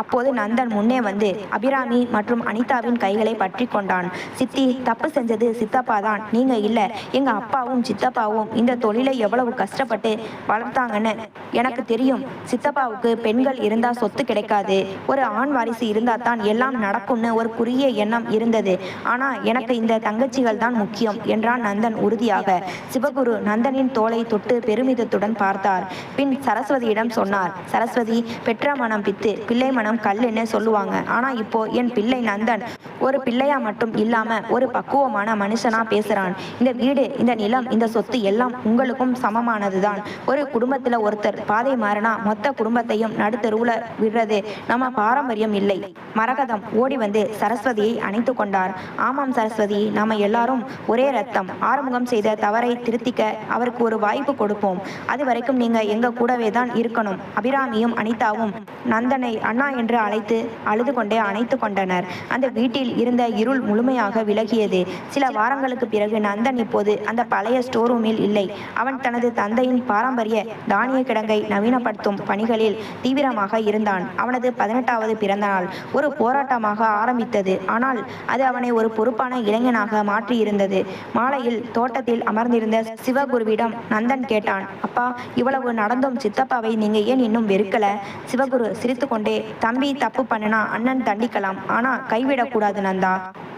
[SPEAKER 1] அப்போது நந்தன் முன்னே வந்து அபிராமி மற்றும் அனிதாவின் கைகளை பற்றி கொண்டான். சித்தி, தப்பு செஞ்சது சித்தப்பா தான், நீங்க இல்ல. எங்க அப்பாவும் சித்தப்பாவும் இந்த தொழிலை எவ்வளவு கஷ்டப்பட்டு வளர்த்தாங்கன்னு எனக்கு தெரியும். சித்தப்பாவுக்கு பெண்கள் இருந்தா சொத்து கிடைக்காது, ஒரு ஆண் வாரிசு இருந்தா தான் எல்லாம் நடக்கும்னு ஒரு குறுகிய எண்ணம் இருந்தது. ஆனா எனக்கு இந்த தங்கச்சிகள் தான் முக்கியம் என்றான் நந்தன் உறுதியாக. சிவகுரு நந்தனின் தோளை தொட்டு பெருமிதத்துடன் பார்த்தார். பின் சரஸ்வதியிடம் சொன்னார், சரஸ்வதி, பெற்ற மனம் பித்து, பிள்ளை கல்லுன்னு சொல்லுவாங்க. ஆனா இப்போ என் பிள்ளை நந்தன் ஒரு பிள்ளையா மட்டும் இல்லாம ஒரு பக்குவமான மனுஷனா பேசுறான். இந்த வீடு, இந்த நிலம், இந்த சொத்து எல்லாம் உங்களுக்கும் சமமானதுதான். ஒரு குடும்பத்துல ஒருத்தர் பாதை மாறினா மொத்த குடும்பத்தையும் நடுத்தருவுல விடுறது நம்ம பாரம்பரியம் இல்லை. மரகதம் ஓடி வந்து சரஸ்வதியை அணைத்து கொண்டார். ஆமாம் சரஸ்வதி, நாம எல்லாரும் ஒரே ரத்தம். ஆறுமுகம் செய்த தவறை திருத்திக்க அவருக்கு ஒரு வாய்ப்பு கொடுப்போம். அது வரைக்கும் நீங்க எங்க கூடவே தான் இருக்கணும். அபிராமியும் அனிதாவும் நந்தனை அண்ணா என்று அழைத்து அழுது கொண்டே அணைத்து கொண்டனர். அந்த வீட்டில் இருந்த இருள் முழுமையாக விலகியது. சில வாரங்களுக்கு பிறகு நந்தன் இப்போது அந்த பழைய ஸ்டோர் ரூமில் இல்லை. அவன் தனது தந்தையின் பாரம்பரிய தானிய கிடங்கை நவீனப்படுத்தும் பணிகளில் தீவிரமாக இருந்தான். அவனது 18வது பிறந்த நாள் ஒரு போராட்டமாக ஆரம்பித்தது. ஆனால் அது அவனை ஒரு பொறுப்பான இளைஞனாக மாற்றியிருந்தது. மாலையில் தோட்டத்தில் அமர்ந்திருந்த சிவகுருவிடம் நந்தன் கேட்டான், அப்பா, இவ்வளவு நடந்தும் சித்தப்பாவை நீங்க ஏன் இன்னும் வெறுக்கல? சிவகுரு சிரித்து கொண்டே, தம்பி தப்பு பண்ணுனா அண்ணன் தண்டிக்கலாம், ஆனா கைவிடக்கூடாது நந்தா.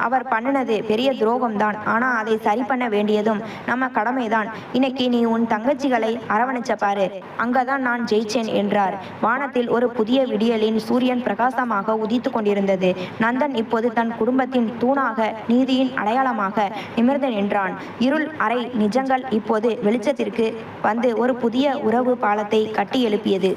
[SPEAKER 1] அவர் பண்ணினது பெரிய துரோகம் தான், ஆனா அதை சரி பண்ண வேண்டியதும் நம்ம கடமைதான். இன்னைக்கு நீ உன் தங்கச்சிகளை அரவணைச்ச பாரு, அங்கதான் நான் ஜெயிச்சேன் என்றார். வானத்தில் ஒரு புதிய விடியலின் சூரியன் பிரகாசமாக உதித்து கொண்டிருந்தது. நந்தன் இப்போது தன் குடும்பத்தின் தூணாக, நீதியின் அடையாளமாக நிமிர்ந்து நின்றான். இருள் அறை நிஜங்கள் இப்போது வெளிச்சத்திற்கு வந்து ஒரு புதிய உறவு பாலத்தை கட்டி எழுப்பியது.